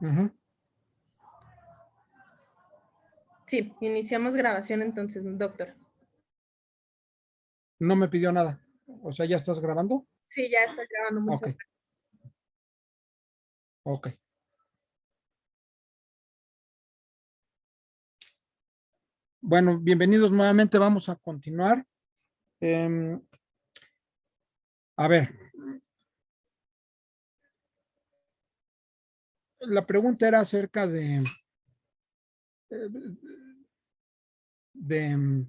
Ujú. Sí, iniciamos grabación entonces, doctor. No me pidió nada. O sea, ¿ya estás grabando? Sí, ya estoy grabando, Ok, muchas gracias. ok. Bueno, bienvenidos nuevamente. Vamos a continuar. Em, a ver, la pregunta era acerca de, de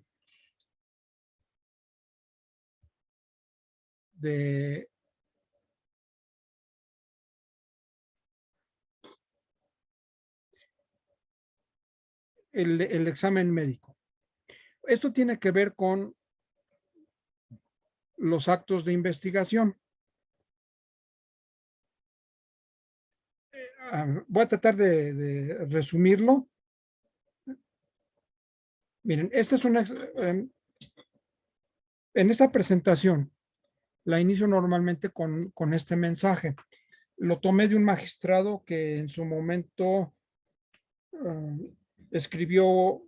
el examen médico. Esto tiene que ver con los actos de investigación. Voy a tratar de resumirlo. Miren, esta es una, en esta presentación la inicio normalmente con este mensaje. Lo tomé de un magistrado que en su momento escribió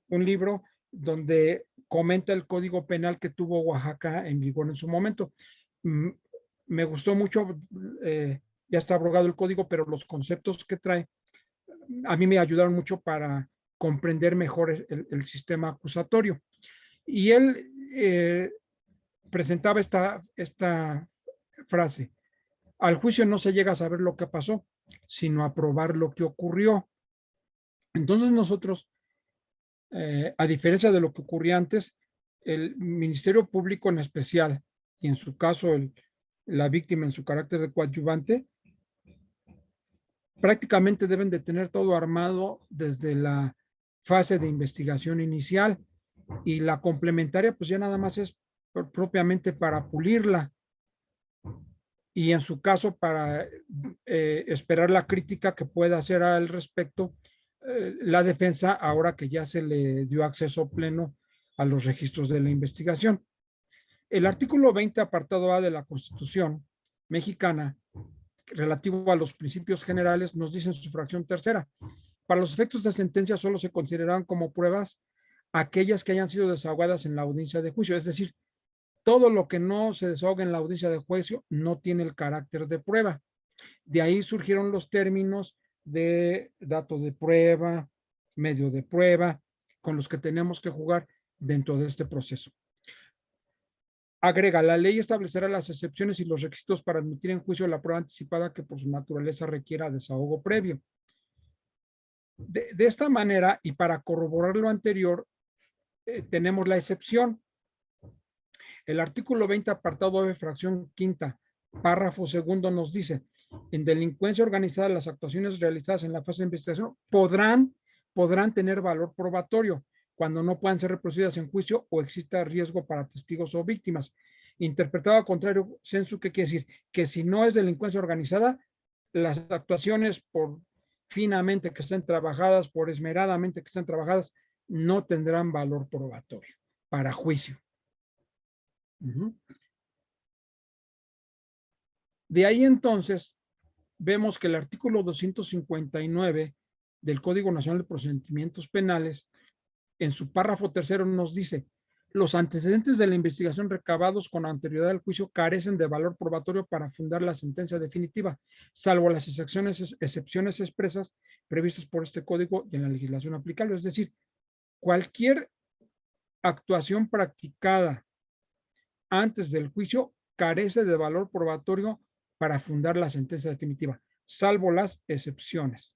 un libro donde comenta el código penal que tuvo Oaxaca en vigor en su momento. Me gustó mucho, ya está abrogado el código, pero los conceptos que trae a mí me ayudaron mucho para comprender mejor el sistema acusatorio. Y él presentaba esta frase: al juicio no se llega a saber lo que pasó, sino a probar lo que ocurrió. Entonces nosotros, a diferencia de lo que ocurría antes, el Ministerio Público en especial, y en su caso la víctima en su carácter de coadyuvante, prácticamente deben de tener todo armado desde la fase de investigación inicial, y la complementaria pues ya nada más es propiamente para pulirla, y en su caso para esperar la crítica que pueda hacer al respecto la defensa, ahora que ya se le dio acceso pleno a los registros de la investigación. El artículo 20, apartado A de la Constitución mexicana, relativo a los principios generales, nos dice en su fracción tercera: para los efectos de sentencia solo se considerarán como pruebas aquellas que hayan sido desahogadas en la audiencia de juicio. Es decir, todo lo que no se desahoga en la audiencia de juicio no tiene el carácter de prueba. De ahí surgieron los términos de dato de prueba, medio de prueba, con los que tenemos que jugar dentro de este proceso. Agrega: la ley establecerá las excepciones y los requisitos para admitir en juicio la prueba anticipada que por su naturaleza requiera desahogo previo. De esta manera, y para corroborar lo anterior, tenemos la excepción. El artículo 20, apartado B, fracción quinta, párrafo segundo, nos dice: en delincuencia organizada, las actuaciones realizadas en la fase de investigación podrán tener valor probatorio cuando no puedan ser reproducidas en juicio o exista riesgo para testigos o víctimas. Interpretado al contrario, sensu, ¿qué quiere decir? Que si no es delincuencia organizada, las actuaciones, por finamente que estén trabajadas, por esmeradamente que estén trabajadas, no tendrán valor probatorio para juicio. De ahí entonces vemos que el artículo 259 del Código Nacional de Procedimientos Penales, en su párrafo tercero, nos dice: los antecedentes de la investigación recabados con anterioridad al juicio carecen de valor probatorio para fundar la sentencia definitiva, salvo las excepciones expresas previstas por este código y en la legislación aplicable. Es decir, cualquier actuación practicada antes del juicio carece de valor probatorio para fundar la sentencia definitiva, salvo las excepciones.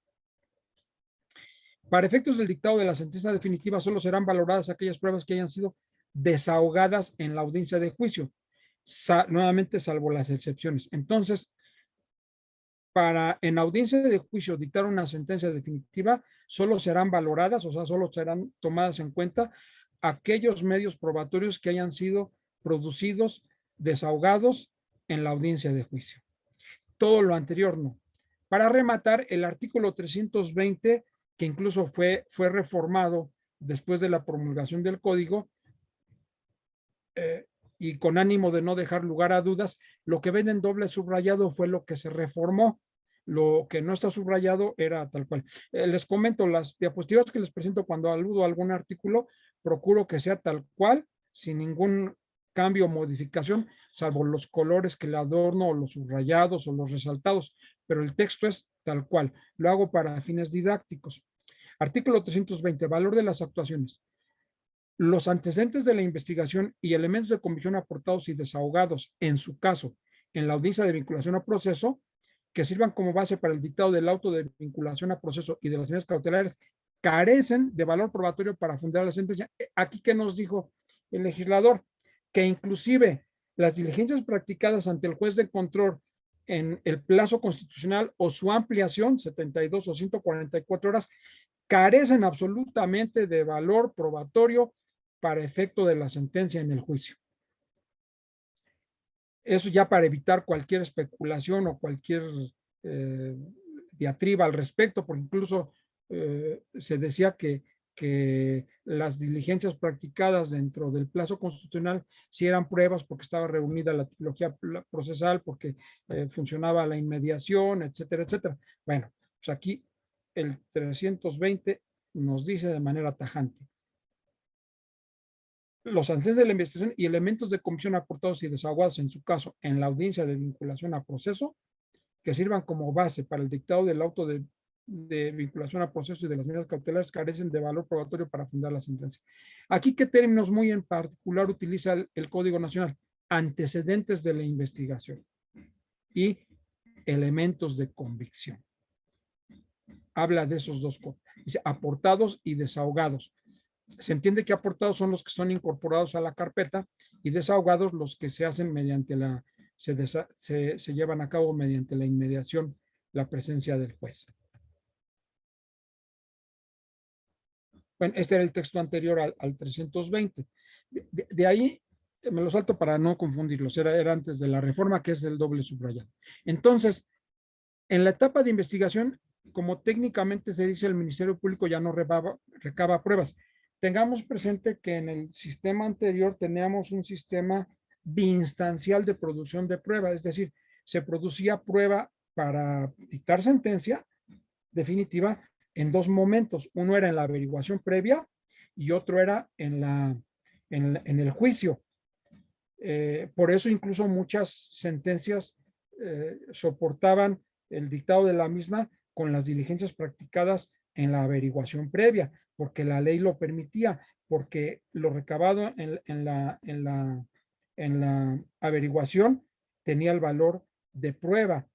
Para efectos del dictado de la sentencia definitiva, solo serán valoradas aquellas pruebas que hayan sido desahogadas en la audiencia de juicio, nuevamente salvo las excepciones. Entonces, para en audiencia de juicio dictar una sentencia definitiva, solo serán valoradas, o sea, solo serán tomadas en cuenta aquellos medios probatorios que hayan sido producidos, desahogados en la audiencia de juicio. Todo lo anterior no. Para rematar, el artículo 320, que incluso fue reformado después de la promulgación del código, y con ánimo de no dejar lugar a dudas, lo que ven en doble subrayado fue lo que se reformó. Lo que no está subrayado era tal cual. Les comento, las diapositivas que les presento cuando aludo a algún artículo, procuro que sea tal cual, sin ningún cambio o modificación, salvo los colores que le adorno o los subrayados o los resaltados, pero el texto es tal cual. Lo hago para fines didácticos. Artículo 320, valor de las actuaciones. Los antecedentes de la investigación y elementos de convicción aportados y desahogados, en su caso, en la audiencia de vinculación a proceso, que sirvan como base para el dictado del auto de vinculación a proceso y de las medidas cautelares, carecen de valor probatorio para fundar la sentencia. Aquí, ¿qué nos dijo el legislador? Que inclusive las diligencias practicadas ante el juez de control en el plazo constitucional o su ampliación, 72 o 144 horas, carecen absolutamente de valor probatorio para efecto de la sentencia en el juicio. Eso ya para evitar cualquier especulación o cualquier diatriba al respecto, porque incluso se decía que las diligencias practicadas dentro del plazo constitucional sí eran pruebas porque estaba reunida la trilogía procesal, porque funcionaba la inmediación, etcétera, etcétera. Bueno, pues aquí el 320 nos dice de manera tajante: los antecedentes de la investigación y elementos de comisión aportados y desahogados, en su caso, en la audiencia de vinculación a proceso, que sirvan como base para el dictado del auto de vinculación a proceso y de las medidas cautelares, carecen de valor probatorio para fundar la sentencia. Aquí, ¿qué términos muy en particular utiliza el Código Nacional? Antecedentes de la investigación y elementos de convicción. Habla de esos dos cosas. Dice aportados y desahogados. Se entiende que aportados son los que son incorporados a la carpeta y desahogados los que se hacen mediante se llevan a cabo mediante la inmediación, la presencia del juez. Bueno, este era el texto anterior al 320. De ahí me lo salto para no confundirlos, era antes de la reforma, que es el doble subrayado. Entonces, en la etapa de investigación, como técnicamente se dice, el Ministerio Público ya no recaba pruebas. Tengamos presente que en el sistema anterior teníamos un sistema biinstancial de producción de prueba, es decir, se producía prueba para dictar sentencia definitiva en dos momentos. Uno era en la averiguación previa y otro era en el juicio. Por eso incluso muchas sentencias soportaban el dictado de la misma con las diligencias practicadas en la averiguación previa, porque la ley lo permitía, porque lo recabado en la averiguación tenía el valor de prueba.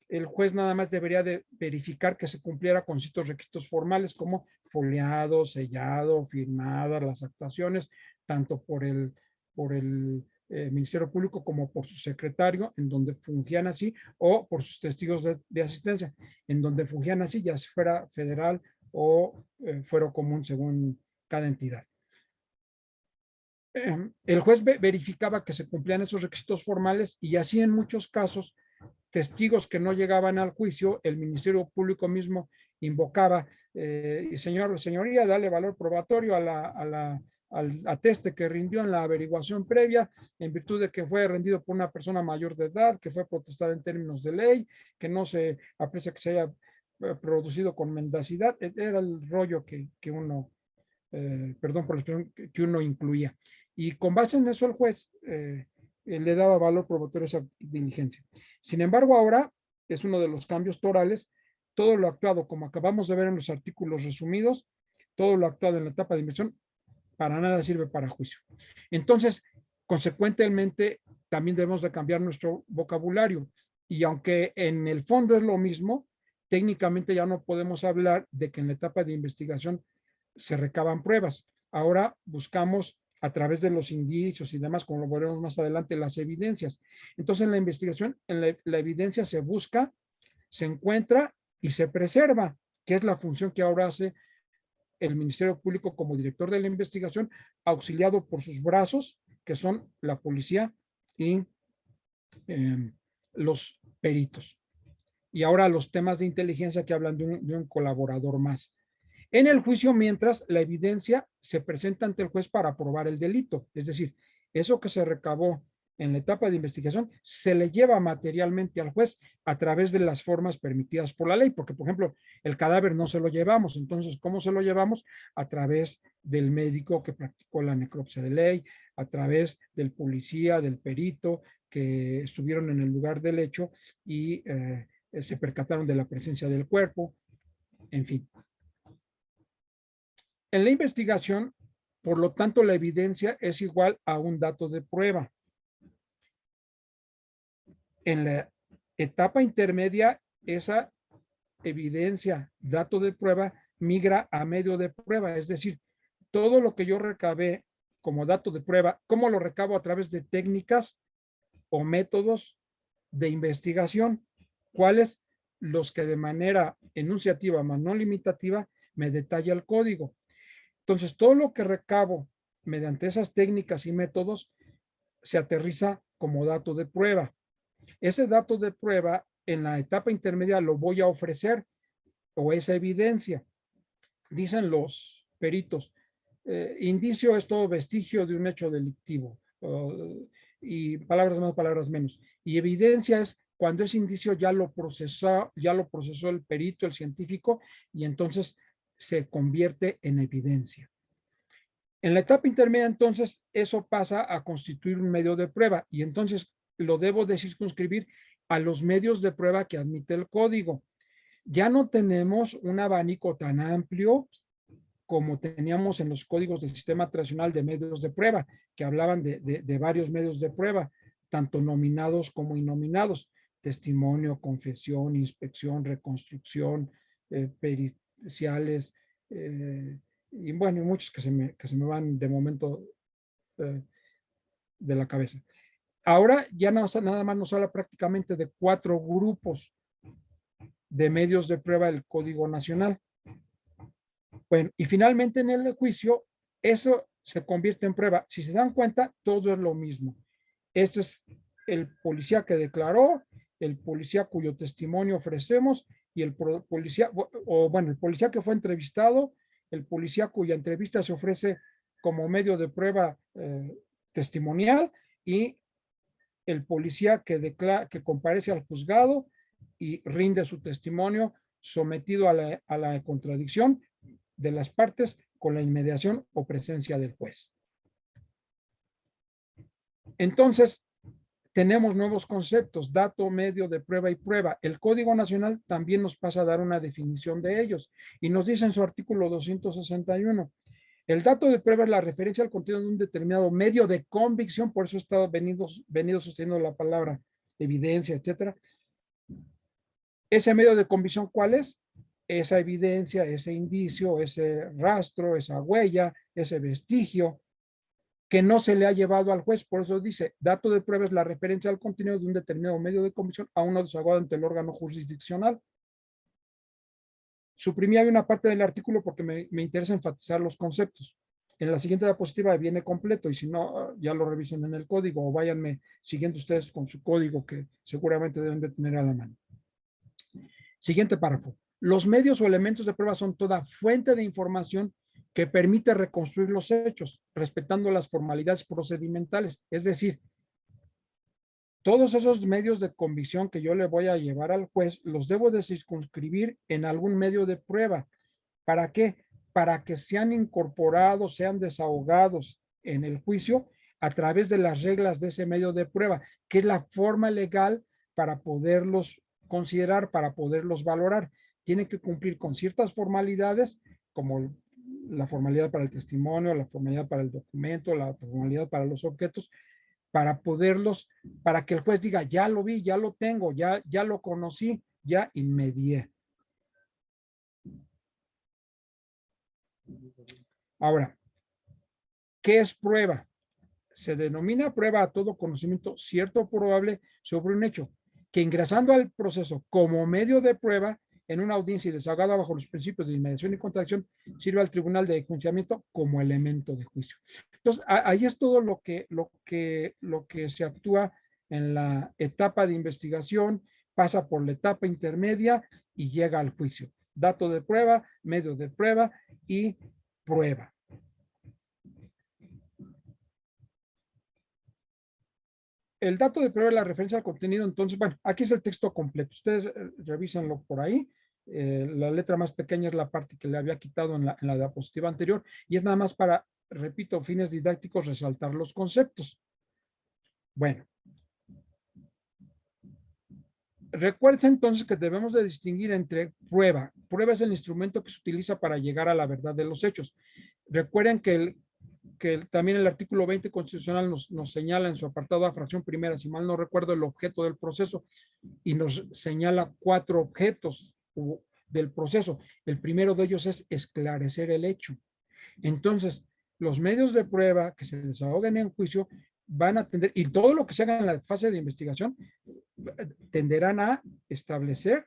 El juez nada más debería de verificar que se cumpliera con ciertos requisitos formales como foliado, sellado, firmadas las actuaciones, tanto por el Ministerio Público como por su secretario, en donde fungían así, o por sus testigos de asistencia, en donde fungían así, ya fuera federal o fuero común según cada entidad. El juez verificaba que se cumplían esos requisitos formales y así en muchos casos testigos que no llegaban al juicio, el Ministerio Público mismo invocaba, señoría, dale valor probatorio al ateste que rindió en la averiguación previa, en virtud de que fue rendido por una persona mayor de edad, que fue protestada en términos de ley, que no se aprecia que se haya producido con mendacidad. Era el rollo que uno, perdón por la expresión, que uno incluía. Y con base en eso el juez le daba valor probatorio a esa diligencia. Sin embargo, ahora es uno de los cambios torales. Todo lo actuado, como acabamos de ver en los artículos resumidos, todo lo actuado en la etapa de inversión, para nada sirve para juicio. Entonces, consecuentemente, también debemos de cambiar nuestro vocabulario. Y aunque en el fondo es lo mismo, técnicamente ya no podemos hablar de que en la etapa de investigación se recaban pruebas. Ahora buscamos a través de los indicios y demás, como lo veremos más adelante, las evidencias. Entonces, en la investigación, la evidencia se busca, se encuentra y se preserva, que es la función que ahora hace el Ministerio Público como director de la investigación, auxiliado por sus brazos, que son la policía y los peritos. Y ahora los temas de inteligencia que hablan de un colaborador más. En el juicio, mientras, la evidencia se presenta ante el juez para probar el delito. Es decir, eso que se recabó en la etapa de investigación, se le lleva materialmente al juez a través de las formas permitidas por la ley, porque, por ejemplo, el cadáver no se lo llevamos. Entonces, ¿cómo se lo llevamos? A través del médico que practicó la necropsia de ley, a través del policía, del perito, que estuvieron en el lugar del hecho y se percataron de la presencia del cuerpo, en fin. En la investigación, por lo tanto, la evidencia es igual a un dato de prueba. En la etapa intermedia, esa evidencia, dato de prueba, migra a medio de prueba. Es decir, todo lo que yo recabé como dato de prueba, ¿cómo lo recabo? A través de técnicas o métodos de investigación. ¿Cuáles? Los que de manera enunciativa, más no limitativa, me detalla el código. Entonces, todo lo que recabo mediante esas técnicas y métodos se aterriza como dato de prueba. Ese dato de prueba en la etapa intermedia lo voy a ofrecer, o esa evidencia. Dicen los peritos, indicio es todo vestigio de un hecho delictivo, y palabras más, palabras menos. Y evidencia es cuando ese indicio ya lo procesó el perito, el científico, y entonces se convierte en evidencia. En la etapa intermedia, entonces, eso pasa a constituir un medio de prueba, y entonces lo debo de circunscribir a los medios de prueba que admite el código. Ya no tenemos un abanico tan amplio como teníamos en los códigos del sistema tradicional de medios de prueba, que hablaban de varios medios de prueba, tanto nominados como innominados: testimonio, confesión, inspección, reconstrucción, periciales, y bueno, muchos que se me van de momento de la cabeza. Ahora ya nada más nos habla prácticamente de 4 grupos de medios de prueba del Código Nacional. Bueno, y finalmente en el juicio, eso se convierte en prueba. Si se dan cuenta, todo es lo mismo. Esto es el policía que declaró, el policía cuyo testimonio ofrecemos, y el policía, o bueno, el policía que fue entrevistado, el policía cuya entrevista se ofrece como medio de prueba testimonial, y el policía que comparece al juzgado y rinde su testimonio sometido a la contradicción de las partes con la inmediación o presencia del juez. Entonces, tenemos nuevos conceptos: dato, medio de prueba y prueba. El Código Nacional también nos pasa a dar una definición de ellos, y nos dice en su artículo 261, el dato de prueba es la referencia al contenido de un determinado medio de convicción. Por eso he estado venido sosteniendo la palabra evidencia, etcétera. Ese medio de convicción, ¿cuál es? Esa evidencia, ese indicio, ese rastro, esa huella, ese vestigio que no se le ha llevado al juez. Por eso dice, dato de prueba es la referencia al contenido de un determinado medio de convicción aún no desaguado ante el órgano jurisdiccional. Suprimí ahí una parte del artículo porque me interesa enfatizar los conceptos. En la siguiente diapositiva viene completo, y si no, ya lo revisen en el código o váyanme siguiendo ustedes con su código, que seguramente deben de tener a la mano. Siguiente párrafo. Los medios o elementos de prueba son toda fuente de información que permite reconstruir los hechos, respetando las formalidades procedimentales. Es decir, todos esos medios de convicción que yo le voy a llevar al juez, los debo de circunscribir en algún medio de prueba. ¿Para qué? Para que sean incorporados, sean desahogados en el juicio a través de las reglas de ese medio de prueba, que es la forma legal para poderlos considerar, para poderlos valorar. Tienen que cumplir con ciertas formalidades, como la formalidad para el testimonio, la formalidad para el documento, la formalidad para los objetos, para que el juez diga, ya lo vi, ya lo tengo, ya lo conocí, ya inmedié. Ahora, ¿qué es prueba? Se denomina prueba a todo conocimiento cierto o probable sobre un hecho, que ingresando al proceso como medio de prueba en una audiencia y desahogada bajo los principios de inmediación y contradicción, sirve al tribunal de enjuiciamiento como elemento de juicio. Entonces, ahí es todo lo que se actúa en la etapa de investigación, pasa por la etapa intermedia y llega al juicio. Dato de prueba, medio de prueba y prueba. el dato de prueba es la referencia al contenido. Entonces, bueno, aquí es el texto completo. Ustedes revísenlo por ahí. La letra más pequeña es la parte que le había quitado en la diapositiva anterior y es nada más para, repito, fines didácticos, resaltar los conceptos. Bueno. Recuerden entonces que debemos de distinguir entre prueba. Prueba es el instrumento que se utiliza para llegar a la verdad de los hechos. Recuerden que también el artículo 20 constitucional nos señala en su apartado a fracción primera, si mal no recuerdo, el objeto del proceso y nos señala 4 objetos del proceso. El primero de ellos es esclarecer el hecho. Entonces, los medios de prueba que se desahoguen en juicio van a tender, y todo lo que se haga en la fase de investigación, tenderán a establecer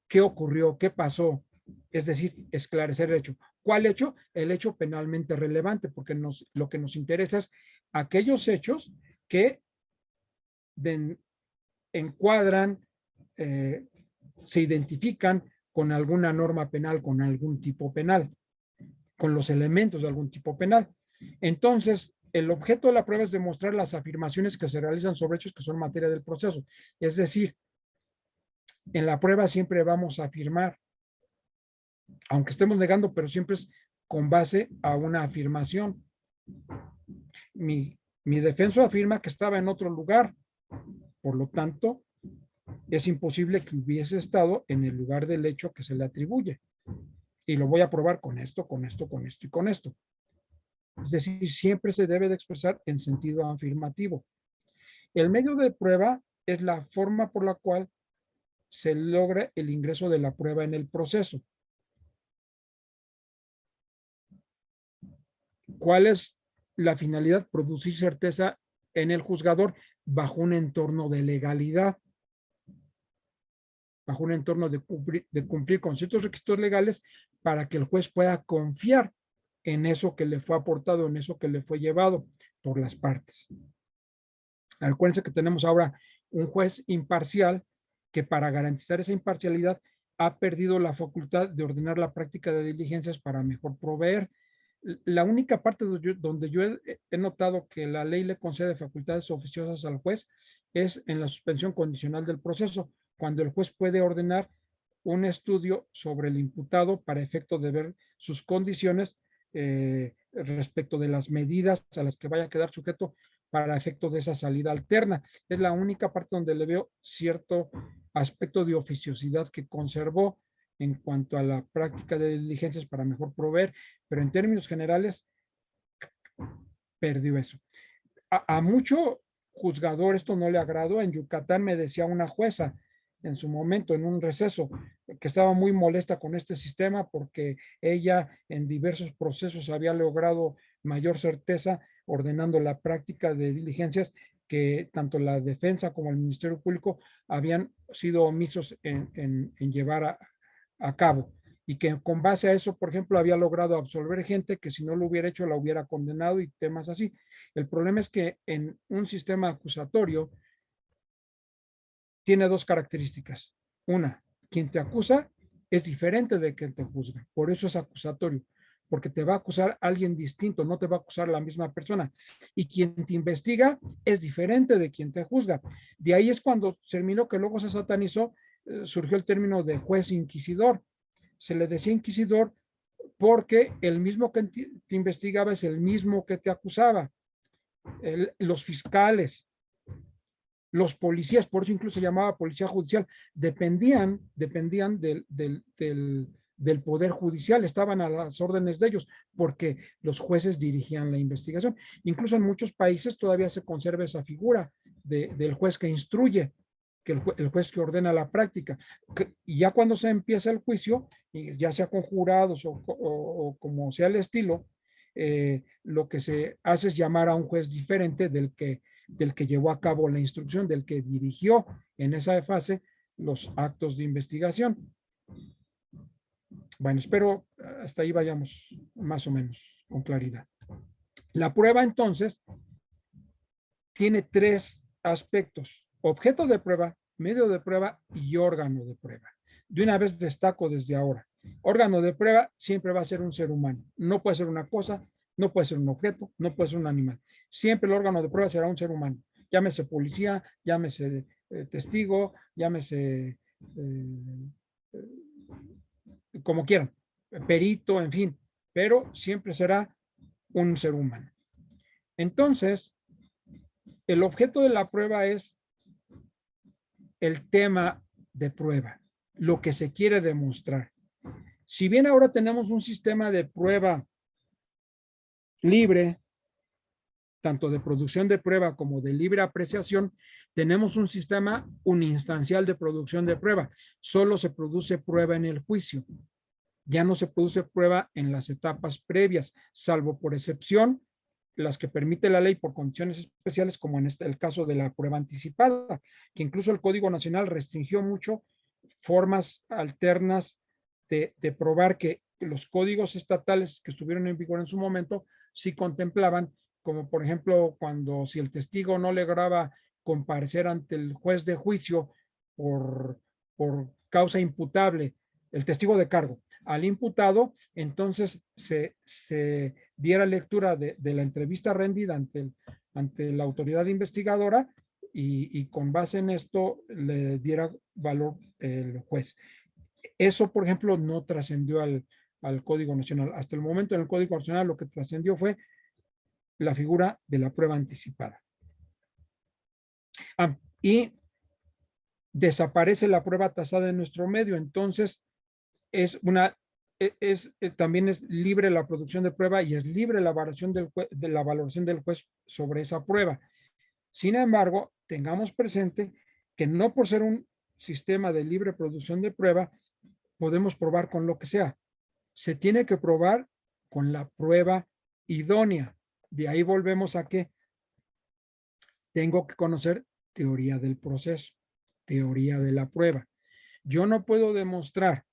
qué ocurrió, qué pasó, es decir, esclarecer el hecho. ¿Cuál hecho? El hecho penalmente relevante, porque lo que nos interesa es aquellos hechos que encuadran, se identifican con alguna norma penal, con algún tipo penal, con los elementos de algún tipo penal. Entonces, el objeto de la prueba es demostrar las afirmaciones que se realizan sobre hechos que son materia del proceso. Es decir, en la prueba siempre vamos a afirmar, aunque estemos negando, pero siempre es con base a una afirmación. Mi defenso afirma que estaba en otro lugar, por lo tanto, es imposible que hubiese estado en el lugar del hecho que se le atribuye. Y lo voy a probar con esto, con esto, con esto y con esto. Es decir, siempre se debe de expresar en sentido afirmativo. El medio de prueba es la forma por la cual se logra el ingreso de la prueba en el proceso. ¿Cuál es la finalidad? Producir certeza en el juzgador bajo un entorno de legalidad, bajo un entorno de cumplir con ciertos requisitos legales para que el juez pueda confiar en eso que le fue aportado, en eso que le fue llevado por las partes. Acuérdense que tenemos ahora un juez imparcial que para garantizar esa imparcialidad ha perdido la facultad de ordenar la práctica de diligencias para mejor proveer. La única parte donde yo he notado que la ley le concede facultades oficiosas al juez es en la suspensión condicional del proceso, cuando el juez puede ordenar un estudio sobre el imputado para efecto de ver sus condiciones respecto de las medidas a las que vaya a quedar sujeto para efecto de esa salida alterna. Es la única parte donde le veo cierto aspecto de oficiosidad que conservó en cuanto a la práctica de diligencias para mejor proveer, pero en términos generales perdió eso. A mucho juzgador esto no le agradó. En Yucatán me decía una jueza en su momento, en un receso, que estaba muy molesta con este sistema porque ella en diversos procesos había logrado mayor certeza ordenando la práctica de diligencias que tanto la defensa como el Ministerio Público habían sido omisos en llevar a cabo. Y que con base a eso, por ejemplo, había logrado absolver gente que si no lo hubiera hecho la hubiera condenado y temas así. El problema es que en un sistema acusatorio tiene 2 características. Una, quien te acusa es diferente de quien te juzga. Por eso es acusatorio, porque te va a acusar alguien distinto, no te va a acusar la misma persona. Y quien te investiga es diferente de quien te juzga. De ahí es cuando terminó que luego se satanizó, surgió el término de juez inquisidor. Se le decía inquisidor porque el mismo que te investigaba es el mismo que te acusaba. Los fiscales, los policías, por eso incluso se llamaba policía judicial, dependían del poder judicial, estaban a las órdenes de ellos, porque los jueces dirigían la investigación. Incluso en muchos países todavía se conserva esa figura del juez que instruye, que el juez que ordena la práctica. Y ya cuando se empieza el juicio, ya sea con jurados o como sea el estilo, lo que se hace es llamar a un juez diferente del que llevó a cabo la instrucción, del que dirigió en esa fase los actos de investigación. Bueno, espero hasta ahí vayamos más o menos con claridad. La prueba entonces tiene 3 aspectos: objeto de prueba, medio de prueba y órgano de prueba. De una vez destaco desde ahora, órgano de prueba siempre va a ser un ser humano, no puede ser una cosa, no puede ser un objeto, no puede ser un animal. Siempre el órgano de prueba será un ser humano. Llámese policía, llámese testigo, llámese como quieran, perito, en fin, pero siempre será un ser humano. Entonces, el objeto de la prueba es el tema de prueba, lo que se quiere demostrar. Si bien ahora tenemos un sistema de prueba libre, tanto de producción de prueba como de libre apreciación, tenemos un sistema uninstancial de producción de prueba. Solo se produce prueba en el juicio. Ya no se produce prueba en las etapas previas, salvo por excepción las que permite la ley por condiciones especiales, como en el caso de la prueba anticipada, que incluso el Código Nacional restringió mucho formas alternas de probar que los códigos estatales que estuvieron en vigor en su momento sí contemplaban, como por ejemplo, cuando si el testigo no lograba comparecer ante el juez de juicio por causa imputable, el testigo de cargo, al imputado, entonces se diera lectura de la entrevista rendida ante la autoridad investigadora y con base en esto le diera valor el juez. Eso, por ejemplo, no trascendió al Código Nacional. Hasta el momento en el Código Nacional lo que trascendió fue la figura de la prueba anticipada. Y desaparece la prueba tasada en nuestro medio, entonces también es libre la producción de prueba y es libre la valoración del juez sobre esa prueba. Sin embargo, tengamos presente que no por ser un sistema de libre producción de prueba, podemos probar con lo que sea. Se tiene que probar con la prueba idónea. De ahí volvemos a que tengo que conocer teoría del proceso, teoría de la prueba. Yo no puedo demostrar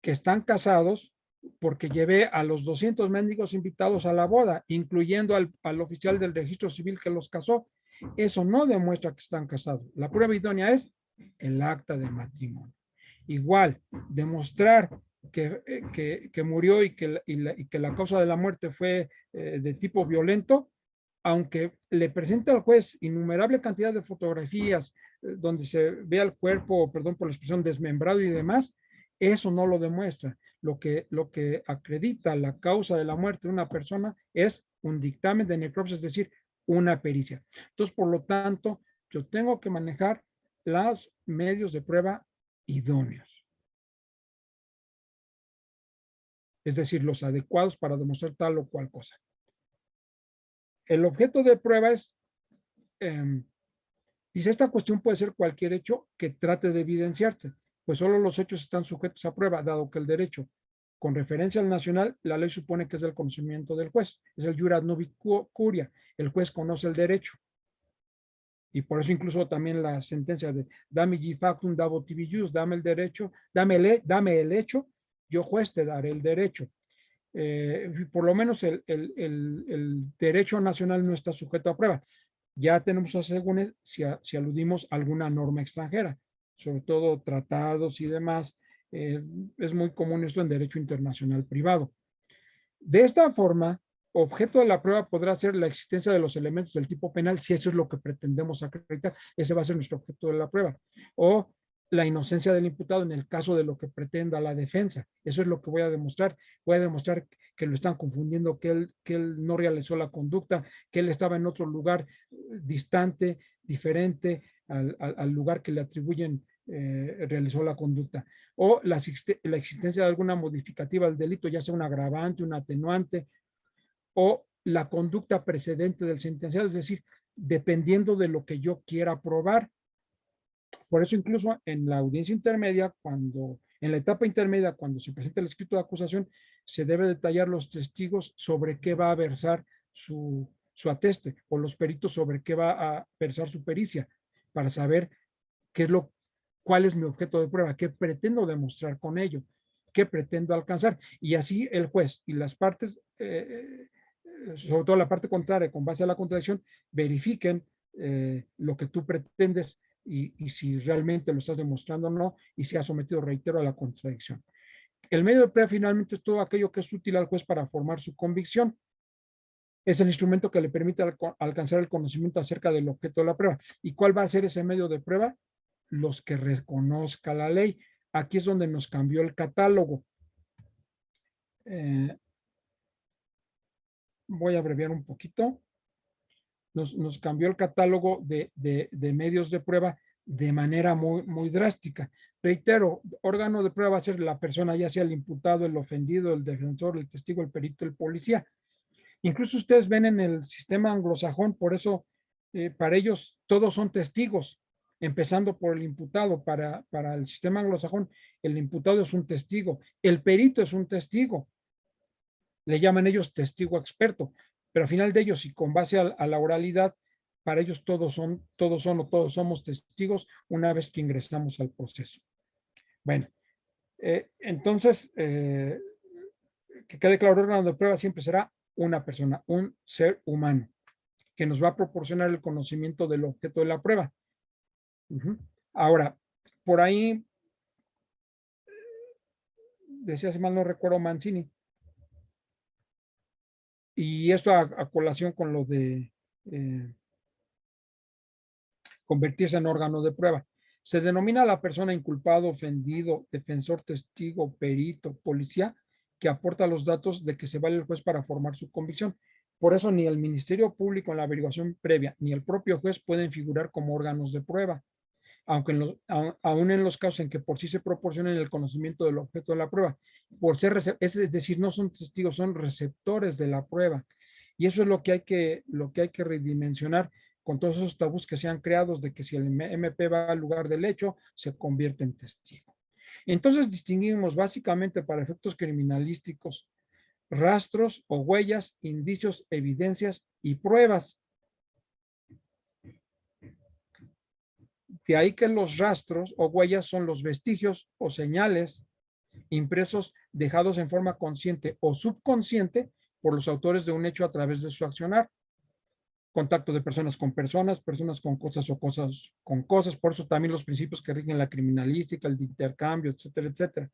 que están casados porque llevé a los 200 mendigos invitados a la boda, incluyendo al oficial del registro civil que los casó. Eso no demuestra que están casados. La prueba idónea es el acta de matrimonio. Igual, demostrar que murió y que la causa de la muerte fue de tipo violento, aunque le presenta al juez innumerable cantidad de fotografías donde se ve al cuerpo, perdón por la expresión, desmembrado y demás, eso no lo demuestra. Lo que acredita la causa de la muerte de una persona es un dictamen de necropsia, es decir, una pericia. Entonces, por lo tanto, yo tengo que manejar los medios de prueba idóneos. Es decir, los adecuados para demostrar tal o cual cosa. El objeto de prueba es, dice, esta cuestión puede ser cualquier hecho que trate de evidenciarse, pues solo los hechos están sujetos a prueba, dado que el derecho, con referencia al nacional, la ley supone que es del conocimiento del juez, es el jura novi curia, el juez conoce el derecho. Y por eso incluso también la sentencia de dame factum dabo tibi jus, dame el derecho, dame el hecho, yo juez te daré el derecho. Por lo menos el derecho nacional no está sujeto a prueba. Ya tenemos asegúnes si aludimos a alguna norma extranjera, sobre todo tratados y demás. Es muy común esto en derecho internacional privado. De esta forma, objeto de la prueba podrá ser la existencia de los elementos del tipo penal, si eso es lo que pretendemos acreditar, ese va a ser nuestro objeto de la prueba, o la inocencia del imputado en el caso de lo que pretenda la defensa. Eso es lo que voy a demostrar. Voy a demostrar que lo están confundiendo, que él no realizó la conducta, que él estaba en otro lugar distante, diferente al lugar que le atribuyen, realizó la conducta, o la existencia de alguna modificativa del delito, ya sea un agravante, un atenuante, o la conducta precedente del sentenciado, es decir, dependiendo de lo que yo quiera probar. Por eso incluso en la audiencia intermedia, en la etapa intermedia, cuando se presenta el escrito de acusación, se debe detallar los testigos sobre qué va a versar su ateste, o los peritos sobre qué va a versar su pericia, para saber cuál es mi objeto de prueba, qué pretendo demostrar con ello, qué pretendo alcanzar. Y así el juez y las partes, sobre todo la parte contraria, con base a la contradicción, verifiquen lo que tú pretendes y si realmente lo estás demostrando o no, y si ha sometido, reitero, a la contradicción. El medio de prueba finalmente es todo aquello que es útil al juez para formar su convicción. Es el instrumento que le permite alcanzar el conocimiento acerca del objeto de la prueba. ¿Y cuál va a ser ese medio de prueba? Los que reconozca la ley. Aquí es donde nos cambió el catálogo. Voy a abreviar un poquito. Nos cambió el catálogo de medios de prueba de manera muy drástica. Reitero, órgano de prueba va a ser la persona, ya sea el imputado, el ofendido, el defensor, el testigo, el perito, el policía. Incluso ustedes ven en el sistema anglosajón, por eso para ellos todos son testigos, empezando por el imputado. Para el sistema anglosajón, el imputado es un testigo, el perito es un testigo, le llaman ellos testigo experto, pero al final de ellos y con base a la oralidad, para ellos todos somos testigos una vez que ingresamos al proceso. Bueno, entonces, que quede claro, el órgano de prueba siempre será una persona, un ser humano, que nos va a proporcionar el conocimiento del objeto de la prueba. Ahora, por ahí, decía, si mal no recuerdo, Mancini, y esto a colación con lo de convertirse en órgano de prueba. Se denomina a la persona inculpado, ofendido, defensor, testigo, perito, policía, que aporta los datos de que se vale el juez para formar su convicción. Por eso ni el Ministerio Público en la averiguación previa ni el propio juez pueden figurar como órganos de prueba, aunque aún en los casos en que por sí se proporcionen el conocimiento del objeto de la prueba, por ser es decir, no son testigos, son receptores de la prueba. Y eso es lo que hay que redimensionar con todos esos tabús que se han creado de que si el MP va al lugar del hecho, se convierte en testigo. Entonces distinguimos básicamente para efectos criminalísticos rastros o huellas, indicios, evidencias y pruebas. De ahí que los rastros o huellas son los vestigios o señales impresos, dejados en forma consciente o subconsciente por los autores de un hecho a través de su accionar. Contacto de personas con personas, personas con cosas o cosas con cosas. Por eso también los principios que rigen la criminalística, el de intercambio, etcétera, etcétera.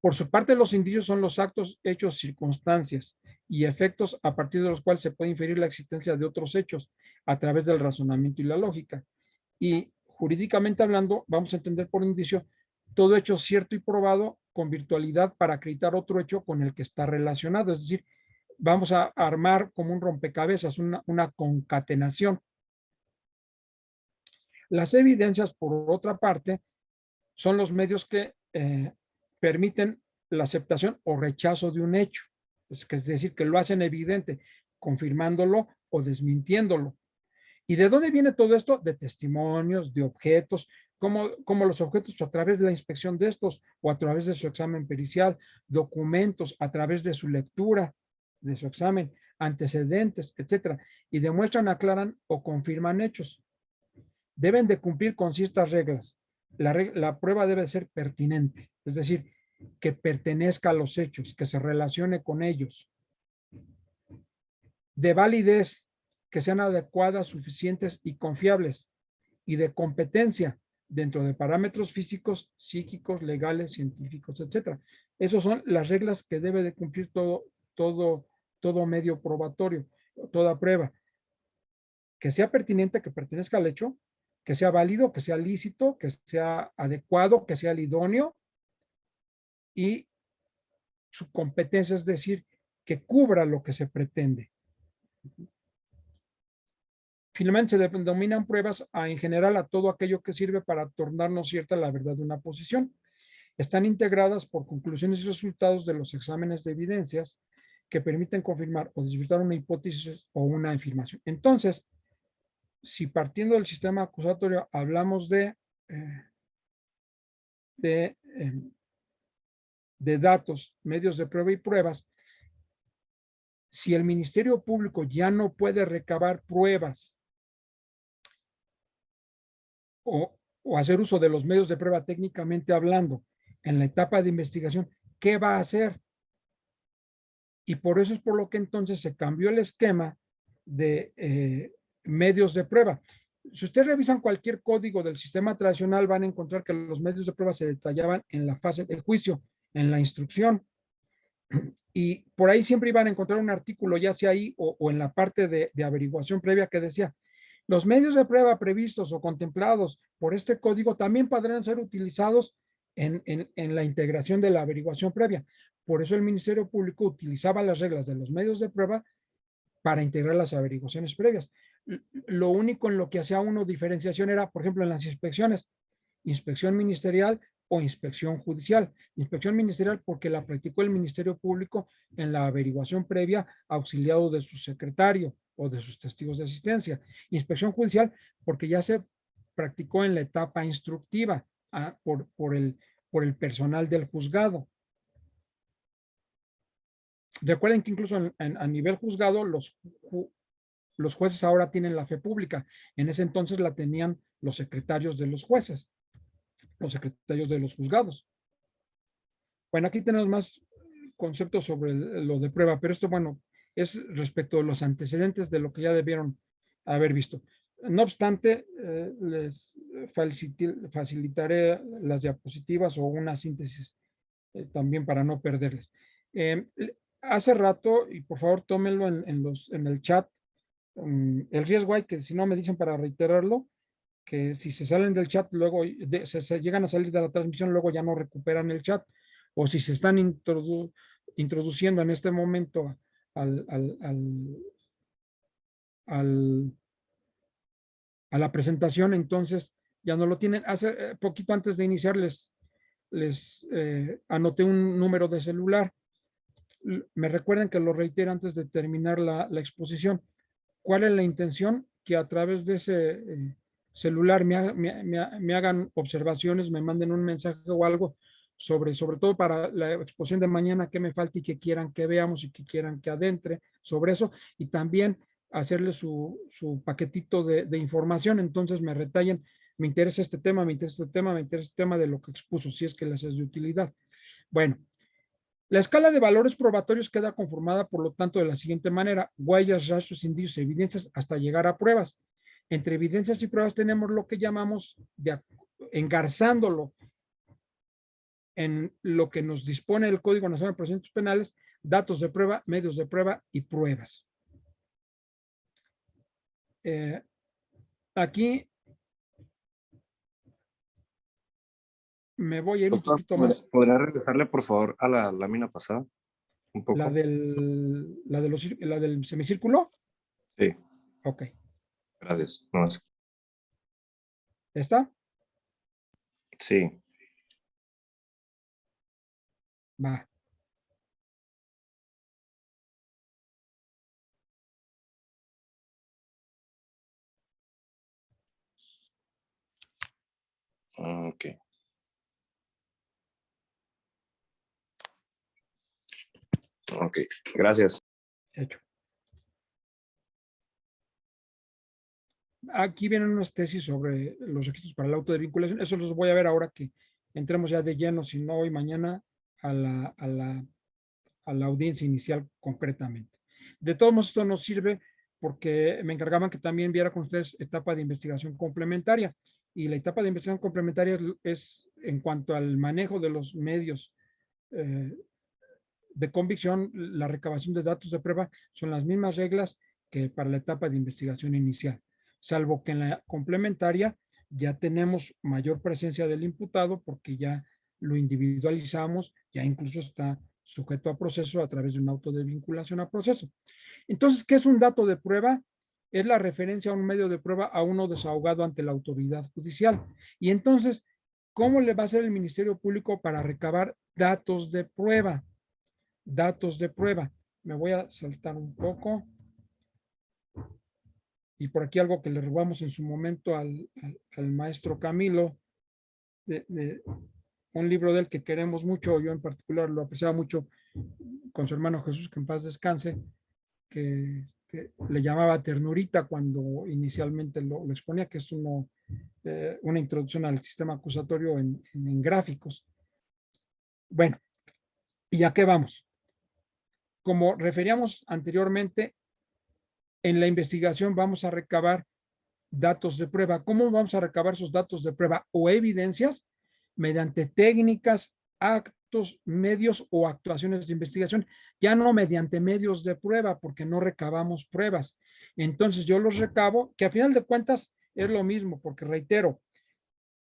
Por su parte, los indicios son los actos, hechos, circunstancias y efectos a partir de los cuales se puede inferir la existencia de otros hechos a través del razonamiento y la lógica. Y jurídicamente hablando, vamos a entender por indicio todo hecho cierto y probado con virtualidad para acreditar otro hecho con el que está relacionado. Es decir, vamos a armar como un rompecabezas, una concatenación. Las evidencias, por otra parte, son los medios que permiten la aceptación o rechazo de un hecho. Es decir, que lo hacen evidente, confirmándolo o desmintiéndolo. ¿Y de dónde viene todo esto? De testimonios, de objetos, como los objetos a través de la inspección de estos o a través de su examen pericial, documentos a través de su lectura, de su examen, antecedentes, etcétera, y demuestran, aclaran o confirman hechos. Deben de cumplir con ciertas reglas. La prueba debe ser pertinente, es decir, que pertenezca a los hechos, que se relacione con ellos. De validez, que sean adecuadas, suficientes y confiables, y de competencia dentro de parámetros físicos, psíquicos, legales, científicos, etcétera. Esas son las reglas que debe de cumplir todo medio probatorio, toda prueba. Que sea pertinente, que pertenezca al hecho, que sea válido, que sea lícito, que sea adecuado, que sea el idóneo, y su competencia, es decir, que cubra lo que se pretende. Finalmente se denominan pruebas en general a todo aquello que sirve para tornarnos cierta la verdad de una posición. Están integradas por conclusiones y resultados de los exámenes de evidencias que permiten confirmar o desvirtuar una hipótesis o una afirmación. Entonces, si partiendo del sistema acusatorio hablamos de datos, medios de prueba y pruebas, si el Ministerio Público ya no puede recabar pruebas o hacer uso de los medios de prueba técnicamente hablando en la etapa de investigación, ¿qué va a hacer? Y por eso es por lo que entonces se cambió el esquema de medios de prueba. Si ustedes revisan cualquier código del sistema tradicional, van a encontrar que los medios de prueba se detallaban en la fase del juicio, en la instrucción. Y por ahí siempre iban a encontrar un artículo, ya sea ahí o en la parte de averiguación previa, que decía, los medios de prueba previstos o contemplados por este código también podrán ser utilizados en la integración de la averiguación previa. Por eso el Ministerio Público utilizaba las reglas de los medios de prueba para integrar las averiguaciones previas. Lo único en lo que hacía uno diferenciación era, por ejemplo, en las inspecciones, inspección ministerial o inspección judicial. Inspección ministerial porque la practicó el Ministerio Público en la averiguación previa, auxiliado de su secretario o de sus testigos de asistencia. Inspección judicial porque ya se practicó en la etapa instructiva por el personal del juzgado. Recuerden que incluso a nivel juzgado los jueces ahora tienen la fe pública. En ese entonces la tenían los secretarios de los jueces, los secretarios de los juzgados. Bueno, aquí tenemos más conceptos sobre lo de prueba, pero esto, bueno, es respecto a los antecedentes de lo que ya debieron haber visto. No obstante, les facilitaré las diapositivas o una síntesis también para no perderles. Hace rato, y por favor tómenlo en el chat, el riesgo hay que, si no me dicen para reiterarlo, que si se salen del chat, luego se llegan a salir de la transmisión, luego ya no recuperan el chat, o si se están introduciendo en este momento a la presentación, entonces ya no lo tienen. Hace poquito antes de iniciar les anoté un número de celular. Me recuerdan que lo reitero antes de terminar la exposición. ¿Cuál es la intención? Que a través de ese celular me hagan observaciones, me manden un mensaje o algo sobre todo para la exposición de mañana, que me falta y que quieran que veamos y que quieran que adentre sobre eso, y también hacerle su paquetito de información. Entonces me retallen, me interesa este tema, me interesa este tema, me interesa este tema de lo que expuso, si es que les es de utilidad. Bueno, la escala de valores probatorios queda conformada, por lo tanto, de la siguiente manera: huellas, rastros, indicios, evidencias, hasta llegar a pruebas. Entre evidencias y pruebas tenemos lo que llamamos, engarzándolo en lo que nos dispone el Código Nacional de Procedimientos Penales, datos de prueba, medios de prueba y pruebas. Aquí me voy a ir un poquito más. ¿Podría regresarle, por favor, a la lámina pasada? Un poco. La del semicírculo. Sí. Ok. Gracias. No, ¿Está? sí. Va. Ok. Ok, gracias. Hecho. Aquí vienen unas tesis sobre los requisitos para el auto de vinculación. Eso los voy a ver ahora que entremos ya de lleno, si no hoy, mañana, a la audiencia inicial concretamente. De todos modos, esto nos sirve porque me encargaban que también viera con ustedes etapa de investigación complementaria. Y la etapa de investigación complementaria es en cuanto al manejo de los medios de convicción, la recabación de datos de prueba son las mismas reglas que para la etapa de investigación inicial, salvo que en la complementaria ya tenemos mayor presencia del imputado porque ya lo individualizamos, ya incluso está sujeto a proceso a través de un auto de vinculación a proceso. Entonces, ¿qué es un dato de prueba? Es la referencia a un medio de prueba a uno desahogado ante la autoridad judicial. Y entonces, ¿cómo le va a hacer el Ministerio Público para recabar datos de prueba? Datos de prueba. Me voy a saltar un poco. Y por aquí algo que le robamos en su momento al maestro Camilo, de un libro de él que queremos mucho, yo en particular lo apreciaba mucho, con su hermano Jesús, que en paz descanse, que le llamaba Ternurita cuando inicialmente lo exponía, que es una introducción al sistema acusatorio en gráficos. Bueno, ¿y a qué vamos? Como referíamos anteriormente, en la investigación vamos a recabar datos de prueba. ¿Cómo vamos a recabar esos datos de prueba o evidencias? Mediante técnicas actos, medios o actuaciones de investigación, ya no mediante medios de prueba, porque no recabamos pruebas. Entonces yo los recabo, que a final de cuentas es lo mismo, porque reitero,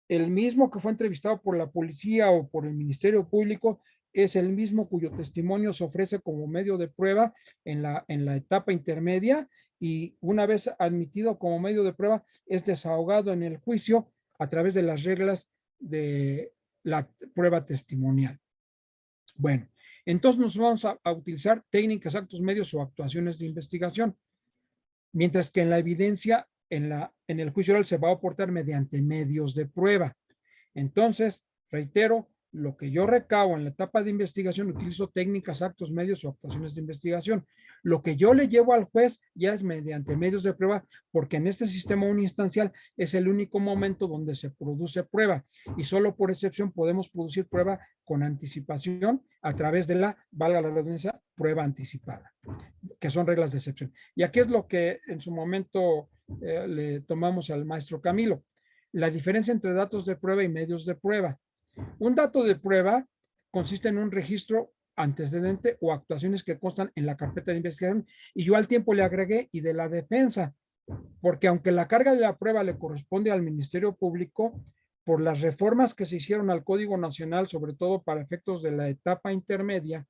el mismo que fue entrevistado por la policía o por el Ministerio Público es el mismo cuyo testimonio se ofrece como medio de prueba en la etapa intermedia, y una vez admitido como medio de prueba es desahogado en el juicio a través de las reglas de la prueba testimonial. Bueno, entonces nos vamos a utilizar técnicas, actos, medios o actuaciones de investigación, mientras que en la evidencia, en el juicio oral se va a aportar mediante medios de prueba. Entonces, reitero, lo que yo recabo en la etapa de investigación, utilizo técnicas, actos, medios o actuaciones de investigación. Lo que yo le llevo al juez ya es mediante medios de prueba, porque en este sistema uninstancial es el único momento donde se produce prueba, y solo por excepción podemos producir prueba con anticipación a través de la, valga la redundancia, prueba anticipada, que son reglas de excepción. Y aquí es lo que en su momento le tomamos al maestro Camilo: la diferencia entre datos de prueba y medios de prueba. Un dato de prueba consiste en un registro antecedente o actuaciones que constan en la carpeta de investigación, y yo al tiempo le agregué y de la defensa, porque aunque la carga de la prueba le corresponde al Ministerio Público, por las reformas que se hicieron al Código Nacional, sobre todo para efectos de la etapa intermedia,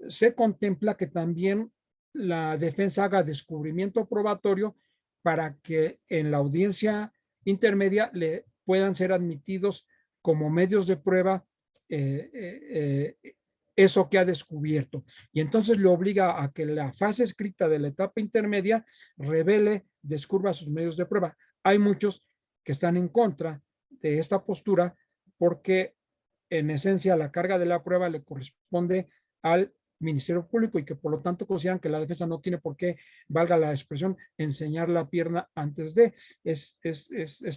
se contempla que también la defensa haga descubrimiento probatorio para que en la audiencia intermedia le puedan ser admitidos como medios de prueba eso que ha descubierto. Y entonces le obliga a que la fase escrita de la etapa intermedia revele, descubra sus medios de prueba. Hay muchos que están en contra de esta postura, porque en esencia la carga de la prueba le corresponde al Ministerio Público, y que por lo tanto consideran que la defensa no tiene por qué, valga la expresión, enseñar la pierna antes de, es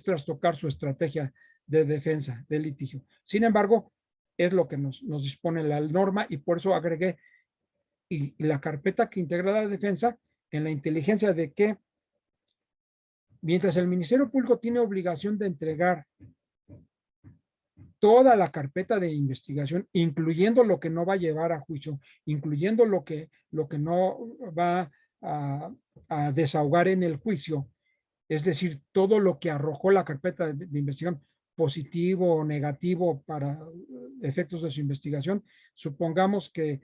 trastocar su estrategia de defensa del litigio. Sin embargo, es lo que nos dispone la norma, y por eso agregué y la carpeta que integra la defensa en la inteligencia de que mientras el Ministerio Público tiene obligación de entregar toda la carpeta de investigación, incluyendo lo que no va a llevar a juicio, incluyendo lo que no va a desahogar en el juicio, es decir, todo lo que arrojó la carpeta de investigación, positivo o negativo para efectos de su investigación. Supongamos que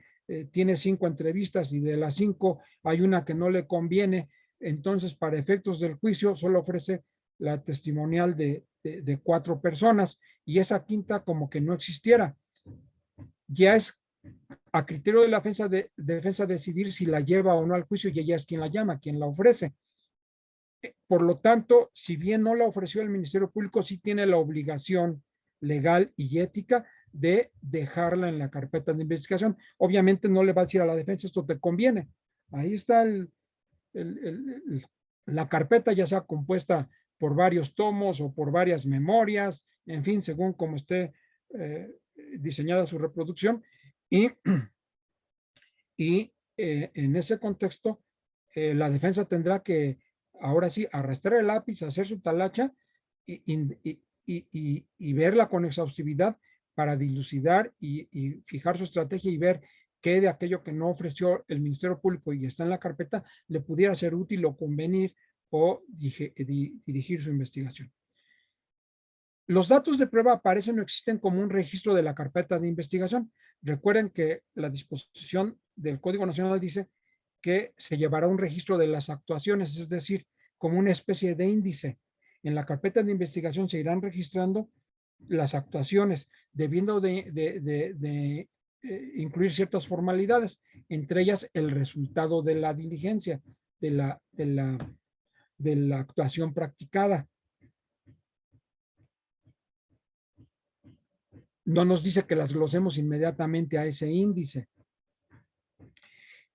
tiene 5 entrevistas y de las 5 hay una que no le conviene, entonces para efectos del juicio solo ofrece la testimonial de 4 personas, y esa quinta como que no existiera. Ya es a criterio de la defensa decidir si la lleva o no al juicio, y ella es quien la llama, quien la ofrece. Por lo tanto, si bien no la ofreció el Ministerio Público, sí tiene la obligación legal y ética de dejarla en la carpeta de investigación. Obviamente no le va a decir a la defensa: esto te conviene. Ahí está la carpeta, ya sea compuesta por varios tomos o por varias memorias, en fin, según como esté diseñada su reproducción. Y en ese contexto, la defensa tendrá que, ahora sí, arrastrar el lápiz, hacer su talacha y verla con exhaustividad para dilucidar y fijar su estrategia, y ver qué de aquello que no ofreció el Ministerio Público y está en la carpeta le pudiera ser útil o convenir o dirigir su investigación. Los datos de prueba aparecen o existen como un registro de la carpeta de investigación. Recuerden que la disposición del Código Nacional dice que se llevará un registro de las actuaciones, es decir, como una especie de índice. En la carpeta de investigación se irán registrando las actuaciones, debiendo de incluir ciertas formalidades, entre ellas el resultado de la diligencia, de la actuación practicada. No nos dice que las glosemos inmediatamente a ese índice.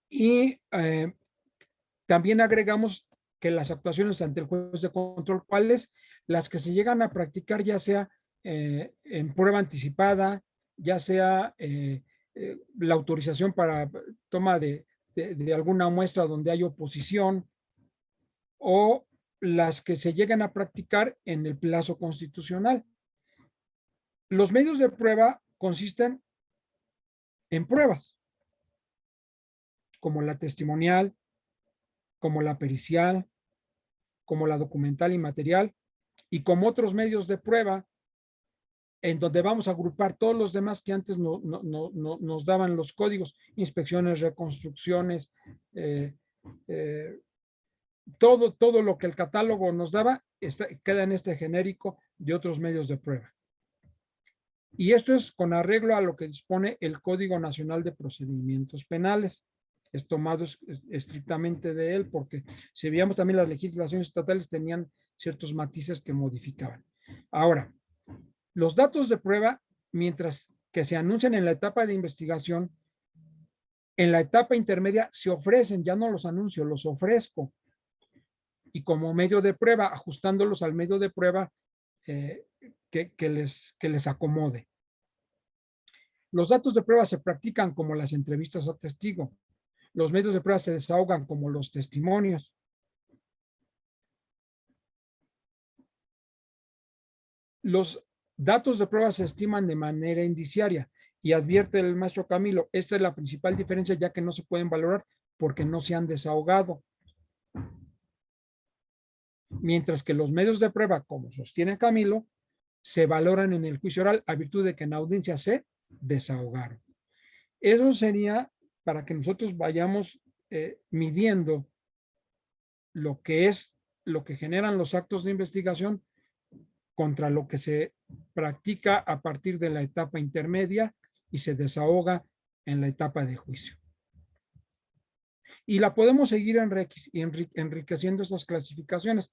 Y también agregamos que las actuaciones ante el juez de control, ¿cuáles? Las que se llegan a practicar, ya sea en prueba anticipada, ya sea la autorización para toma de alguna muestra donde hay oposición, o las que se llegan a practicar en el plazo constitucional. Los medios de prueba consisten en pruebas, como la testimonial, como la pericial, como la documental y material, y como otros medios de prueba, en donde vamos a agrupar todos los demás que antes nos daban los códigos, inspecciones, reconstrucciones, todo lo que el catálogo nos daba queda en este genérico de otros medios de prueba. Y esto es con arreglo a lo que dispone el Código Nacional de Procedimientos Penales. Es tomado estrictamente de él, porque si veíamos también las legislaciones estatales tenían ciertos matices que modificaban. Ahora, los datos de prueba, mientras que se anuncian en la etapa de investigación, en la etapa intermedia se ofrecen, ya no los anuncio, los ofrezco. Y como medio de prueba, ajustándolos al medio de prueba que les acomode. Los datos de prueba se practican como las entrevistas a testigo. Los medios de prueba se desahogan como los testimonios. Los datos de prueba se estiman de manera indiciaria y advierte el maestro Camilo, esta es la principal diferencia, ya que no se pueden valorar porque no se han desahogado. Mientras que los medios de prueba, como sostiene Camilo, se valoran en el juicio oral a virtud de que en audiencia se desahogaron. Eso sería para que nosotros vayamos midiendo lo que generan los actos de investigación contra lo que se practica a partir de la etapa intermedia y se desahoga en la etapa de juicio. Y la podemos seguir enriqueciendo estas clasificaciones.